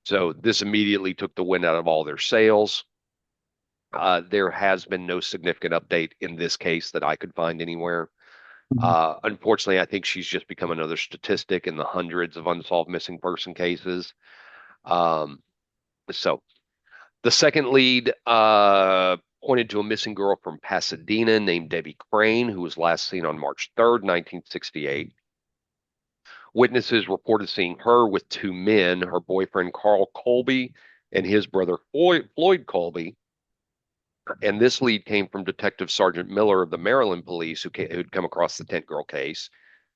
So this immediately took the wind out of all their sails. There has been no significant update in this case that I could find anywhere. Unfortunately, I think she's just become another statistic in the hundreds of unsolved missing person cases. Um, so the second lead pointed to a missing girl from Pasadena named Debbie Crane, who was last seen on March 3rd, 1968. Witnesses reported seeing her with two men, her boyfriend Carl Colby and his brother Floyd Colby. And this lead came from Detective Sergeant Miller of the Maryland Police, who'd come across the Tent Girl case.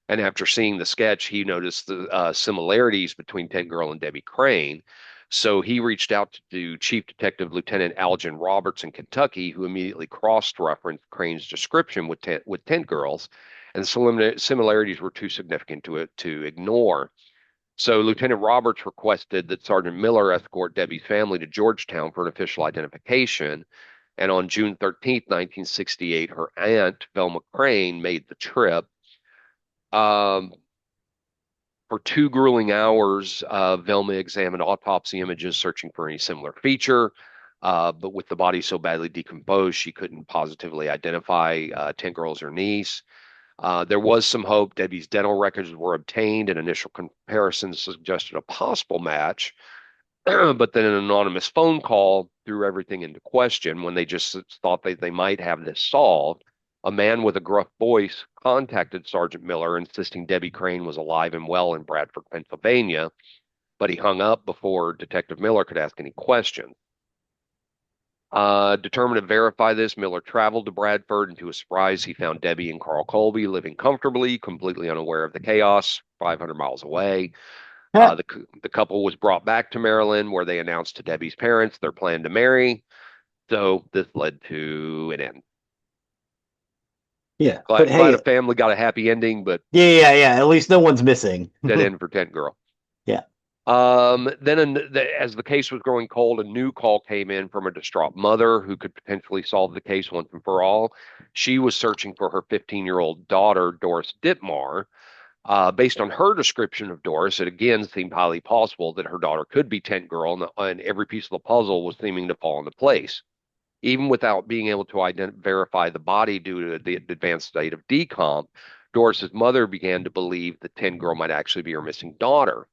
And after seeing the sketch, he noticed the similarities between Tent Girl and Debbie Crane. So he reached out to Chief Detective Lieutenant Algen Roberts in Kentucky, who immediately cross-referenced Crane's description with Tent Girls, and the similarities were too significant to ignore. So Lieutenant Roberts requested that Sergeant Miller escort Debbie's family to Georgetown for an official identification. And on June 13th, 1968, her aunt, Velma Crane, made the trip. Um, for 2 grueling hours, Velma examined autopsy images searching for any similar feature. But with the body so badly decomposed, she couldn't positively identify Tent Girl as her niece. There was some hope. Debbie's dental records were obtained, and initial comparisons suggested a possible match. But then an anonymous phone call threw everything into question when they just thought they might have this solved. A man with a gruff voice contacted Sergeant Miller, insisting Debbie Crane was alive and well in Bradford, Pennsylvania, but he hung up before Detective Miller could ask any questions. Determined to verify this, Miller traveled to Bradford, and to his surprise, he found Debbie and Carl Colby living comfortably, completely unaware of the chaos, 500 miles away. Yeah. The couple was brought back to Maryland, where they announced to Debbie's parents their plan to marry. So this led to an end. Yeah. But Glad a hey, family got a happy ending, but yeah. At least no one's missing. dead end for Tent Girl. Yeah. As the case was growing cold, a new call came in from a distraught mother who could potentially solve the case once and for all. She was searching for her 15-year-old daughter, Doris Ditmar. Based on her description of Doris, it again seemed highly possible that her daughter could be Tent Girl, and every piece of the puzzle was seeming to fall into place. Even without being able to verify the body due to the advanced state of decomp, Doris's mother began to believe that Tent Girl might actually be her missing daughter.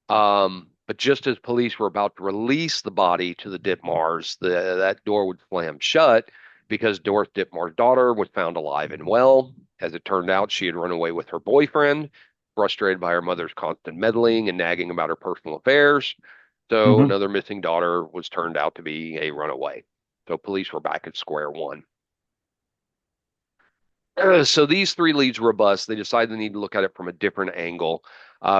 But just as police were about to release the body to the Ditmars, that door would slam shut because Doris Ditmar's daughter was found alive and well. As it turned out, she had run away with her boyfriend, frustrated by her mother's constant meddling and nagging about her personal affairs. So Hmm. another missing daughter was turned out to be a runaway. So police were back at square one. So these three leads were robust. They decided they need to look at it from a different angle.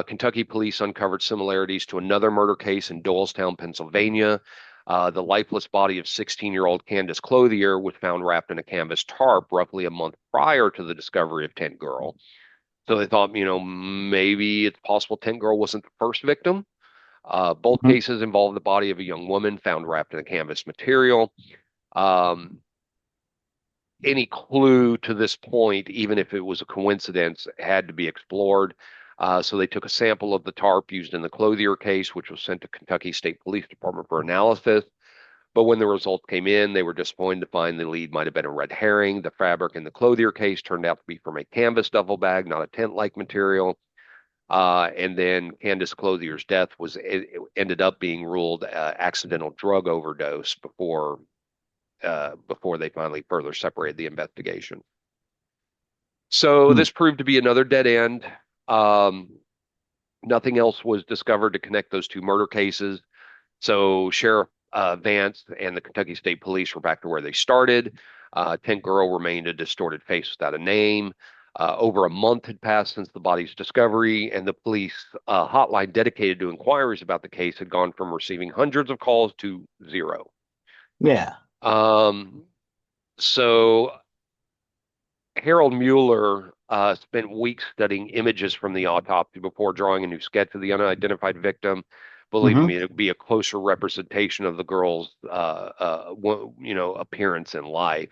Kentucky police uncovered similarities to another murder case in Doylestown, Pennsylvania. The lifeless body of 16-year-old Candace Clothier was found wrapped in a canvas tarp roughly a month prior to the discovery of Tent Girl. So they thought, maybe it's possible Tent Girl wasn't the first victim. Both Hmm. cases involved the body of a young woman found wrapped in a canvas material. Um, any clue to this point, even if it was a coincidence, had to be explored. So they took a sample of the tarp used in the Clothier case, which was sent to Kentucky State Police Department for analysis. But when the results came in, they were disappointed to find the lead might have been a red herring. The fabric in the Clothier case turned out to be from a canvas duffel bag, not a tent-like material. And then Candace Clothier's death it ended up being ruled accidental drug overdose before they finally further separated the investigation. So Hmm. this proved to be another dead end. Um, Nothing else was discovered to connect those two murder cases. So Sheriff Vance and the Kentucky State Police were back to where they started. Tent Girl remained a distorted face without a name. Over a month had passed since the body's discovery, and the police hotline dedicated to inquiries about the case had gone from receiving hundreds of calls to zero. Yeah. Um, so Harold Mueller spent weeks studying images from the autopsy before drawing a new sketch of the unidentified victim, believing Hmm. me to be a closer representation of the girl's, appearance in life.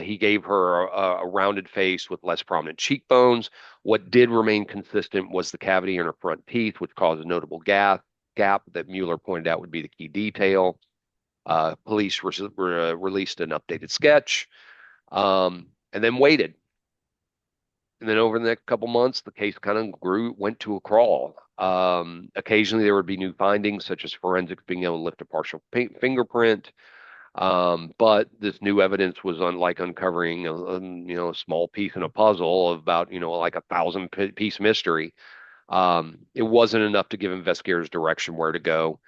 He gave her a rounded face with less prominent cheekbones. What did remain consistent was the cavity in her front teeth, which caused a notable gap that Mueller pointed out would be the key detail. Police released an updated sketch, and then waited. And then over the next couple months, the case kind of went to a crawl. Occasionally, there would be new findings, such as forensics being able to lift a partial fingerprint. But this new evidence was unlike uncovering a small piece in a puzzle of about, like a thousand piece mystery. It wasn't enough to give investigators direction where to go.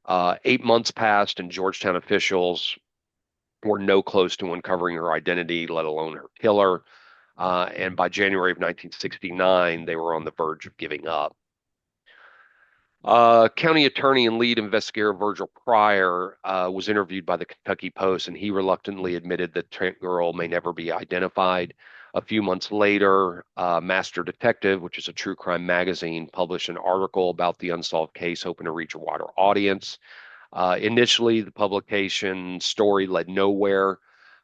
8 months passed, and Georgetown officials were no close to uncovering her identity, let alone her killer. And by January of 1969, they were on the verge of giving up. County attorney and lead investigator Virgil Pryor was interviewed by the Kentucky Post, and he reluctantly admitted that Trent Girl may never be identified. A few months later, Master Detective, which is a true crime magazine, published an article about the unsolved case, hoping to reach a wider audience. Initially, the publication story led nowhere,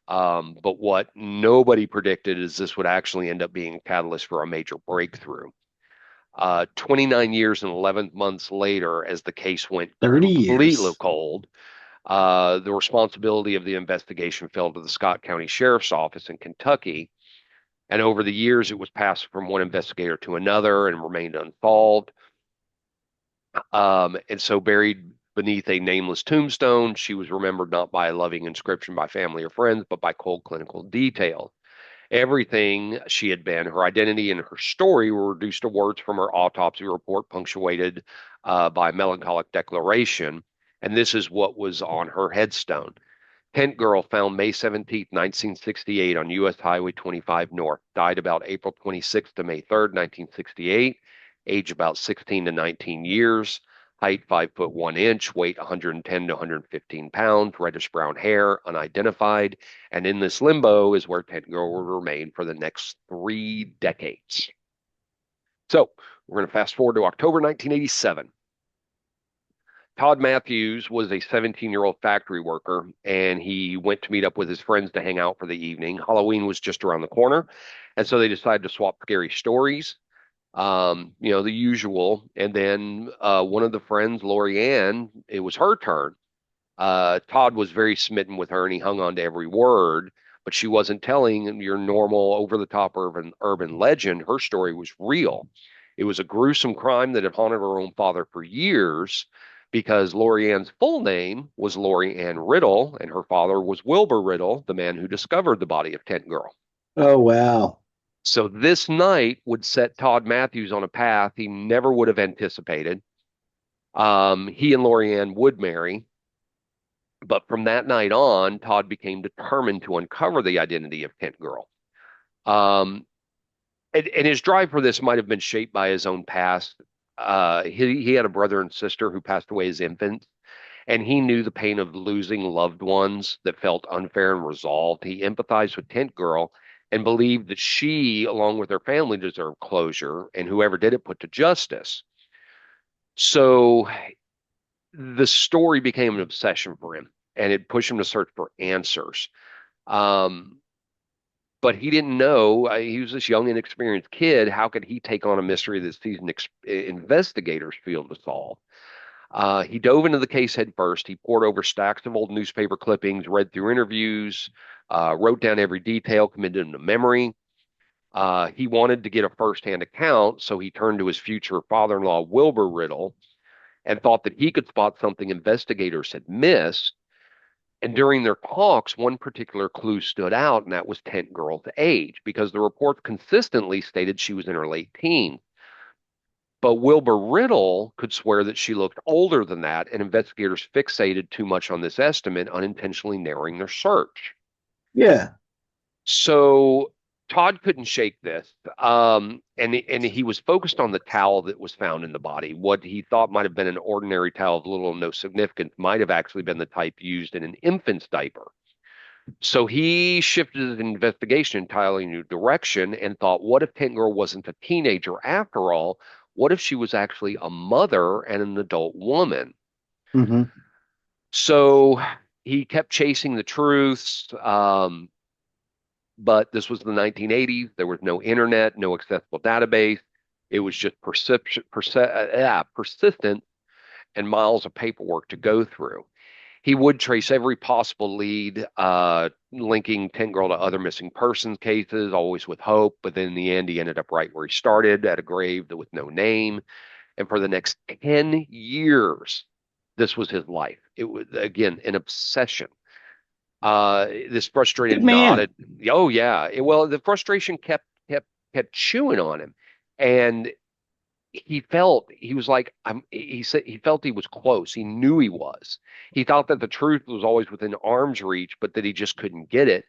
but what nobody predicted is this would actually end up being a catalyst for a major breakthrough. 29 years and 11 months later, as the case went 30 completely years. cold, the responsibility of the investigation fell to the Scott County Sheriff's Office in Kentucky. And over the years, it was passed from one investigator to another and remained unsolved. And so, buried beneath a nameless tombstone, she was remembered not by a loving inscription by family or friends, but by cold clinical detail. Everything she had been, her identity and her story, were reduced to words from her autopsy report, punctuated by a melancholic declaration. And this is what was on her headstone. Tent girl found May 17th, 1968 on U.S. Highway 25 North. Died about April 26th to May 3rd, 1968. Age about 16 to 19 years. Height 5 foot 1 inch. Weight 110 to 115 pounds. Reddish brown hair. Unidentified. And in this limbo is where Tent girl will remain for the next 3 decades. So we're going to fast forward to October 1987. Todd Matthews was a 17-year-old factory worker, and he went to meet up with his friends to hang out for the evening. Halloween was just around the corner, and so they decided to swap scary stories. The usual. And then one of the friends, Lori Ann, it was her turn. Todd was very smitten with her and he hung on to every word, but she wasn't telling your normal over the top urban legend. Her story was real. It was a gruesome crime that had haunted her own father for years because Lori Ann's full name was Lori Ann Riddle and her father was Wilbur Riddle, the man who discovered the body of Tent Girl. Oh, wow. So this night would set Todd Matthews on a path he never would have anticipated. He and Lori Ann would marry. But from that night on, Todd became determined to uncover the identity of Tent Girl. Um, and his drive for this might have been shaped by his own past. He had a brother and sister who passed away as infants, and he knew the pain of losing loved ones that felt unfair and resolved. He empathized with Tent Girl and believed that she, along with her family, deserved closure, and whoever did it put to justice. So the story became an obsession for him, and it pushed him to search for answers. Um, but he didn't know. He was this young, inexperienced kid. How could he take on a mystery that seasoned investigators failed to solve? He dove into the case head first. He pored over stacks of old newspaper clippings, read through interviews, wrote down every detail, committed them to memory. He wanted to get a firsthand account, so he turned to his future father-in-law, Wilbur Riddle, and thought that he could spot something investigators had missed. And during their talks, one particular clue stood out, and that was Tent Girl's age, because the reports consistently stated she was in her late teens. But Wilbur Riddle could swear that she looked older than that, and investigators fixated too much on this estimate, unintentionally narrowing their search. Yeah. So Todd couldn't shake this, and he was focused on the towel that was found in the body. What he thought might have been an ordinary towel of little or no significance might have actually been the type used in an infant's diaper. So he shifted his investigation entirely in a new direction and thought, what if Tent Girl wasn't a teenager after all? What if she was actually a mother and an adult woman? Hmm. So he kept chasing the truths. But this was the 1980s. There was no internet, no accessible database. It was just persistent and miles of paperwork to go through. He would trace every possible lead, linking Tent Girl to other missing persons cases, always with hope. But then in the end, he ended up right where he started, at a grave with no name. And for the next 10 years, this was his life. It was, again, an obsession. This Good frustrated man. nodded. Oh yeah. Well, the frustration kept chewing on him, and he was like he said he felt he was close. He knew he was. He thought that the truth was always within arm's reach, but that he just couldn't get it.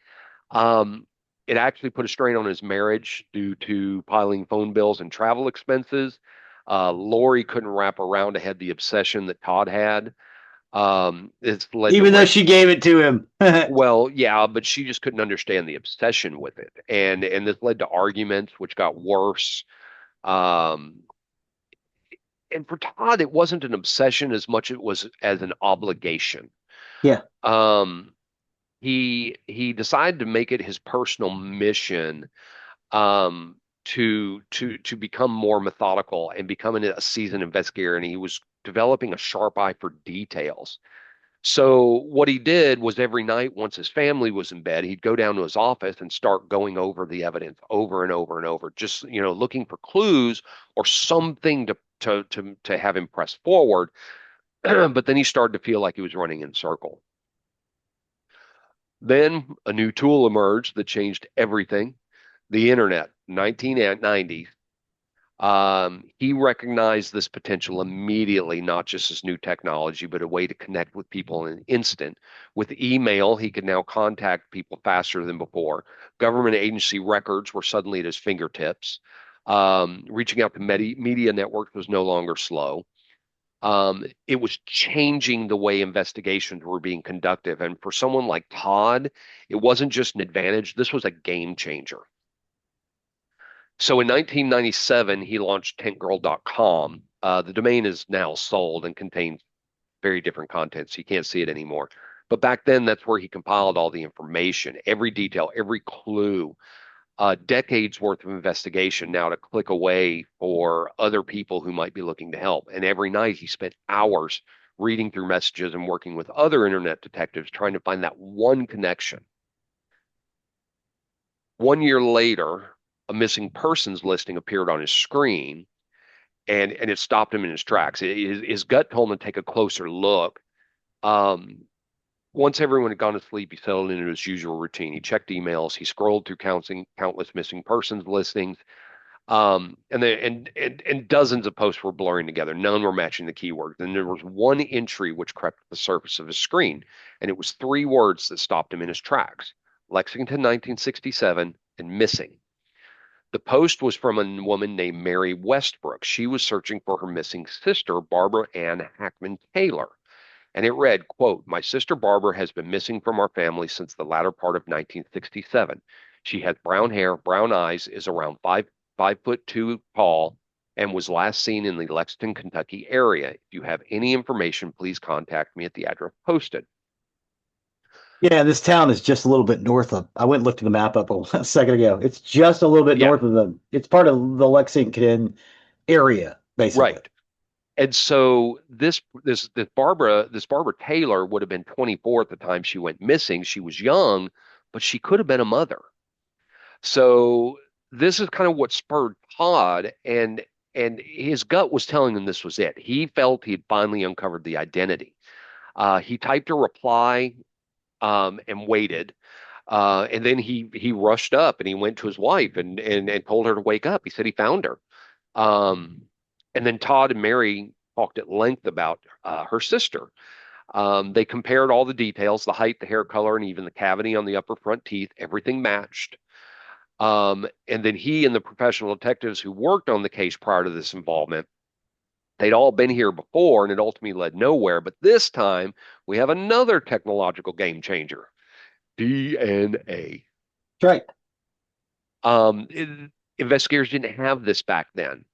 Um, it actually put a strain on his marriage due to piling phone bills and travel expenses. Lori couldn't wrap around ahead the obsession that Todd had. It's led to Even though rent. she gave it to him. Well, yeah, but she just couldn't understand the obsession with it, and this led to arguments, which got worse. Um, and for Todd, it wasn't an obsession as much as it was as an obligation. Yeah. Um, he decided to make it his personal mission to become more methodical and becoming a seasoned investigator, and he was developing a sharp eye for details. So what he did was every night, once his family was in bed, he'd go down to his office and start going over the evidence over and over and over, just looking for clues or something to have him press forward. But then he started to feel like he was running in circle. Then a new tool emerged that changed everything: the internet, 1990. He recognized this potential immediately, not just as new technology, but a way to connect with people in an instant. With email, he could now contact people faster than before. Government agency records were suddenly at his fingertips. Reaching out to media networks was no longer slow. It was changing the way investigations were being conducted. And for someone like Todd, it wasn't just an advantage, this was a game changer. So in 1997, he launched tentgirl.com. The domain is now sold and contains very different content, so you can't see it anymore. But back then, that's where he compiled all the information, every detail, every clue. decades worth of investigation now to click away for other people who might be looking to help. And every night he spent hours reading through messages and working with other internet detectives trying to find that one connection. 1 year later, a missing persons listing appeared on his screen, and it stopped him in his tracks. His gut told him to take a closer look. Um, Once everyone had gone to sleep, he settled into his usual routine. He checked emails. He scrolled through countless missing persons listings. And dozens of posts were blurring together. None were matching the keywords. And there was one entry which crept to the surface of his screen, and it was three words that stopped him in his tracks: Lexington, 1967, and missing. The post was from a woman named Mary Westbrook. She was searching for her missing sister, Barbara Ann Hackman Taylor. And it read, quote, "My sister Barbara has been missing from our family since the latter part of 1967. She has brown hair, brown eyes, is around 5'2" tall, and was last seen in the Lexington, Kentucky area. If you have any information, please contact me at the address posted." Yeah, this town is just a little bit north of. I went and looked at the map up a second ago. It's just a little bit Yeah, north of them. It's part of the Lexington area, basically. right. And so this Barbara Taylor would have been 24 at the time she went missing. She was young, but she could have been a mother. So this is kind of what spurred Todd, and his gut was telling him this was it. He felt he'd finally uncovered the identity. He typed a reply and waited. And then he rushed up and he went to his wife and told her to wake up. He said he found her. Um, and then Todd and Mary talked at length about her sister. They compared all the details, the height, the hair color, and even the cavity on the upper front teeth. Everything matched. And then he and the professional detectives who worked on the case prior to this involvement, they'd all been here before, and it ultimately led nowhere. But this time, we have another technological game changer: DNA. That's right. Um, it- Investigators didn't have this back then.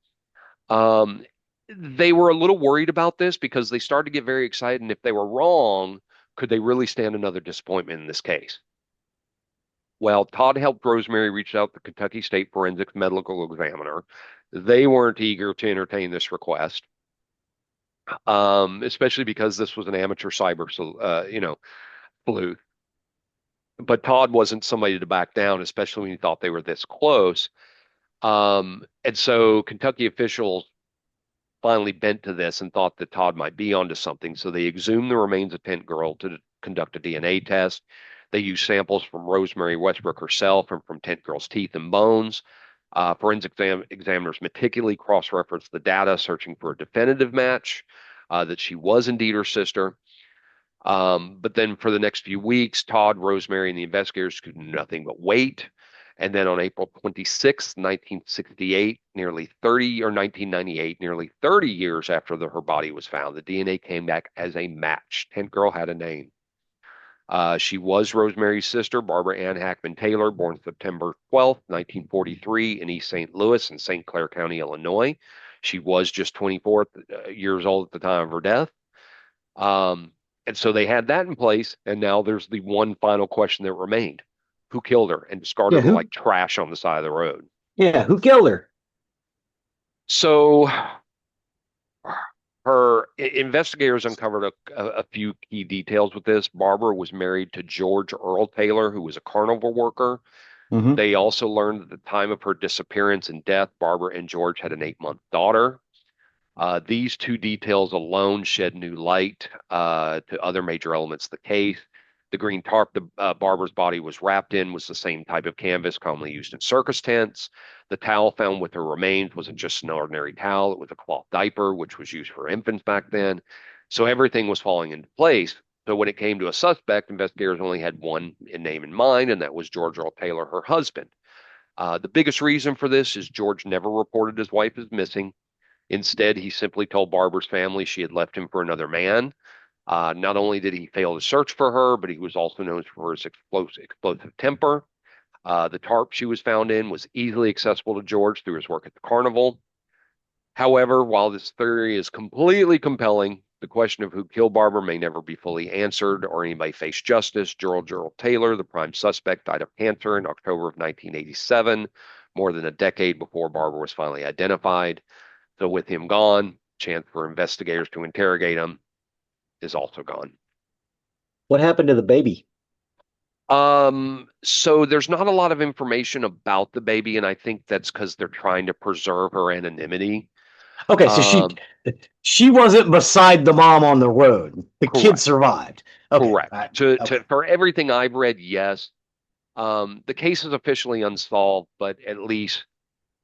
Um, they were a little worried about this because they started to get very excited. And if they were wrong, could they really stand another disappointment in this case? Well, Todd helped Rosemary reach out to the Kentucky State Forensics Medical Examiner. They weren't eager to entertain this request, especially because this was an amateur cyber, sleuth. But Todd wasn't somebody to back down, especially when he thought they were this close. And so Kentucky officials finally bent to this and thought that Todd might be onto something. So they exhumed the remains of Tent Girl to conduct a DNA test. They used samples from Rosemary Westbrook herself and from Tent Girl's teeth and bones. Forensic examiners meticulously cross-referenced the data, searching for a definitive match that she was indeed her sister. But then for the next few weeks, Todd, Rosemary, and the investigators could do nothing but wait. And then on April 26th, 1968, nearly 30 or 1998, nearly 30 years after her body was found, the DNA came back as a match. Tent Girl had a name. She was Rosemary's sister, Barbara Ann Hackman Taylor, born September 12th, 1943, in East St. Louis in St. Clair County, Illinois. She was just 24 years old at the time of her death. Um, and so they had that in place, and now there's the one final question that remained: who killed her and Yeah, discarded her who? like trash on the side of the road? Yeah, who killed her? So her investigators uncovered a few key details with this. Barbara was married to George Earl Taylor, who was a carnival worker. Hmm. They also learned at the time of her disappearance and death, Barbara and George had an 8-month daughter. These two details alone shed new light to other major elements of the case. The green tarp Barbara's body was wrapped in was the same type of canvas commonly used in circus tents. The towel found with her remains wasn't just an ordinary towel, it was a cloth diaper, which was used for infants back then. So everything was falling into place. So when it came to a suspect, investigators only had one name in mind, and that was George Earl Taylor, her husband. The biggest reason for this is George never reported his wife as missing. Instead, he simply told Barbara's family she had left him for another man. Not only did he fail to search for her, but he was also known for his explosive temper. The tarp she was found in was easily accessible to George through his work at the carnival. However, while this theory is completely compelling, The question of who killed Barbara may never be fully answered or anybody face justice. Gerald Taylor, the prime suspect, died of cancer in October of 1987, more than a decade before Barbara was finally identified. So with him gone, chance for investigators to interrogate him is also gone. What happened to the baby? So there's not a lot of information about the baby, and I think that's because they're trying to preserve her anonymity. Okay, so Um, she wasn't beside the mom on the road. The kid Correct. survived. Okay, Correct. To okay. for everything I've read, yes. The case is officially unsolved, but at least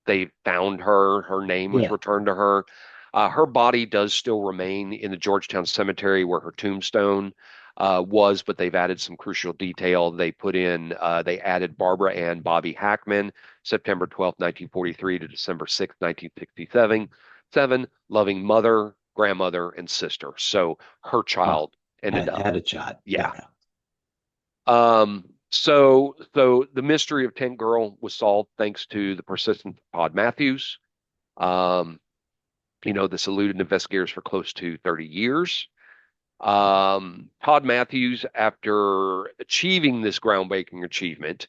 they found her. Her name was Yeah. returned to her. Her body does still remain in the Georgetown Cemetery where her tombstone was, but they've added some crucial detail. They added Barbara Ann Bobby Hackman, September 12th, 1943 to December 6th, 1967, loving mother, grandmother, and sister. So her Oh, child ended up. had a shot. Yeah. Okay. So the mystery of Tent Girl was solved thanks to the persistence of Todd Matthews. Um, this eluded investigators for close to 30 years. Todd Matthews, after achieving this groundbreaking achievement,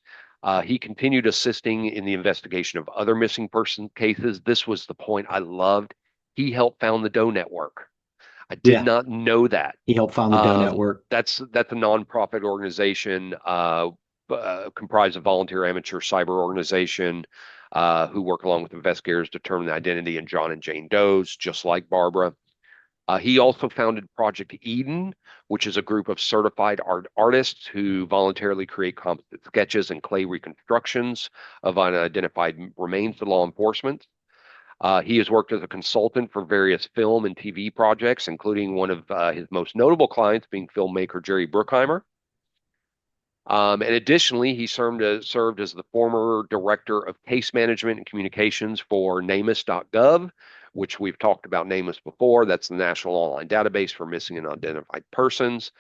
he continued assisting in the investigation of other missing person cases. This was the point I loved. He helped found the Doe Network. I did Yeah, not know that. he helped found the Doe Network. That's a nonprofit organization comprised of volunteer amateur cyber organization who work along with investigators to determine the identity of John and Jane Does, just like Barbara. He also founded Project Eden, which is a group of certified artists who voluntarily create composite sketches and clay reconstructions of unidentified remains to law enforcement. He has worked as a consultant for various film and TV projects, including one of his most notable clients being filmmaker Jerry Bruckheimer. And additionally, he served as the former director of case management and communications for NamUs.gov, which we've talked about NamUs before. That's the national online database for missing and unidentified persons.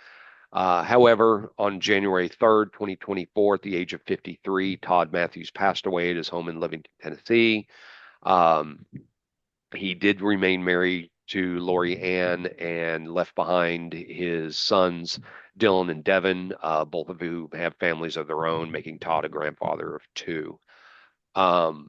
However, on January 3rd, 2024, at the age of 53, Todd Matthews passed away at his home in Livingston, Tennessee. Um, he did remain married to Lori Ann and left behind his sons, Dylan and Devin, both of who have families of their own, making Todd a grandfather of two. While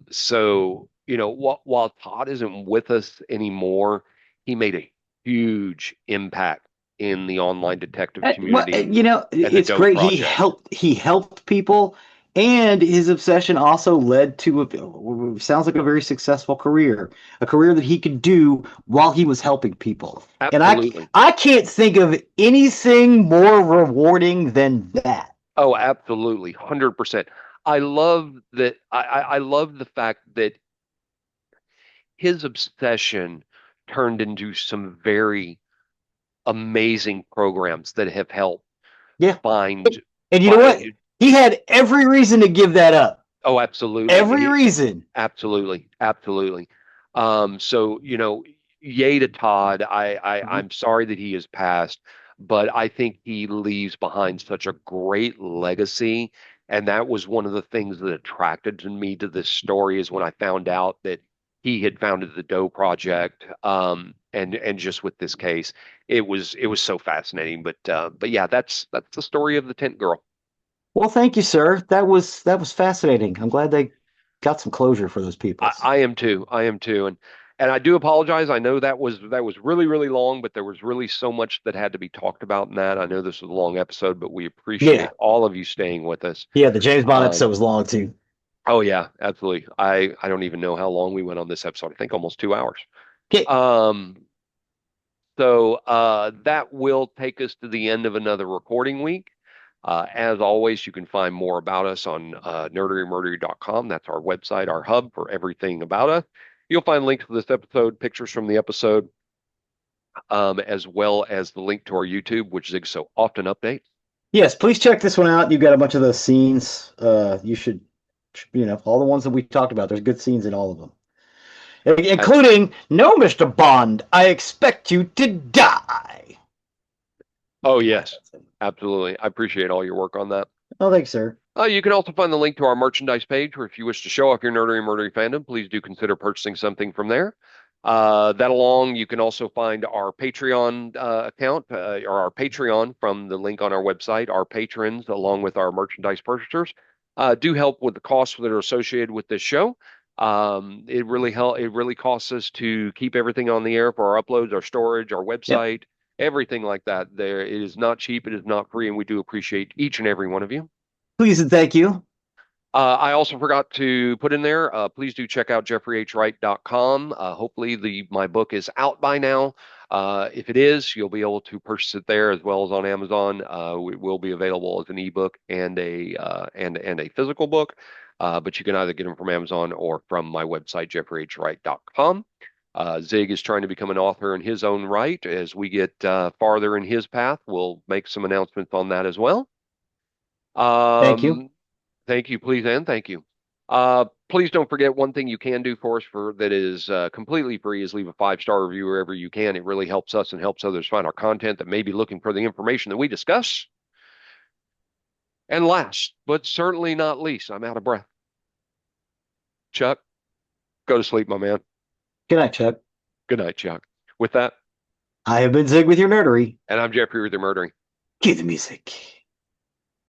Todd isn't with us anymore, he made a huge impact in the online detective community and the It's Doe great. Project. He helped people, and his obsession also led to sounds like a very successful career, a career that he could do while he was helping people. And Absolutely. I can't think of anything more rewarding than that. Oh, absolutely. 100%. I love that. I love the fact that his obsession turned into some very amazing programs that have helped Yeah. find, And you know what? find. He had every reason to give that up. Oh, absolutely. Every reason. Absolutely. Absolutely. So, yay to Todd. Mhm. I'm sorry that he has passed, but I think he leaves behind such a great legacy. And that was one of the things that attracted me to this story is when I found out that he had founded the Doe Project. And just with this case, it was so fascinating. But yeah, that's the story of the Tent Girl. Well, thank you, sir. That was fascinating. I'm glad they got some closure for those I, people. I am too. I am too. And I do apologize. I know that was really, really long, but there was really so much that had to be talked about in that. I know this was a long episode, but we Yeah. appreciate all of you staying with us. Yeah, the James Bond episode Um, was long too. oh yeah, absolutely. I don't even know how long we went on this episode. I think almost 2 hours. Okay. Um, so that will take us to the end of another recording week. As always, you can find more about us on nerderymurdery.com. That's our website, our hub for everything about us. You'll find links to this episode, pictures from the episode, as well as the link to our YouTube, which Zig so often updates. Yes, please check this one out. You've got a bunch of those scenes. You should, all the ones that we talked about. There's good scenes in all of them, Ab- including "No, Mr. Bond, I expect you to die." oh, yes, absolutely. I appreciate all your work on that. Oh, thanks, sir. You can also find the link to our merchandise page, where if you wish to show off your nerdery murdery fandom, please do consider purchasing something from there. That along, you can also find our Patreon account or our Patreon from the link on our website. Our patrons, along with our merchandise purchasers, do help with the costs that are associated with this show. It really help. It really costs us to keep everything on the air for our uploads, our storage, our Yep. website, everything like that. There, it is not cheap. It is not free, and we do appreciate each and every one of you. Please and thank you. I also forgot to put in there, please do check out jeffreyhwright.com. Hopefully my book is out by now. If it is, you'll be able to purchase it there as well as on Amazon. It will be available as an ebook and and a physical book. But you can either get them from Amazon or from my website, jeffreyhwright.com. Zig is trying to become an author in his own right. As we get farther in his path, we'll make some announcements on that as well. Thank you. Um, Thank you, please, and thank you. Please don't forget one thing you can do for us for that is completely free is leave a 5-star review wherever you can. It really helps us and helps others find our content that may be looking for the information that we discuss. And last, but certainly not least, I'm out of breath. Chuck, go to sleep, my man. Good night, Chuck. Good night, Chuck. With that, I have been Zig with your nerdery. and I'm Jeffrey with the murdering. Cue the music.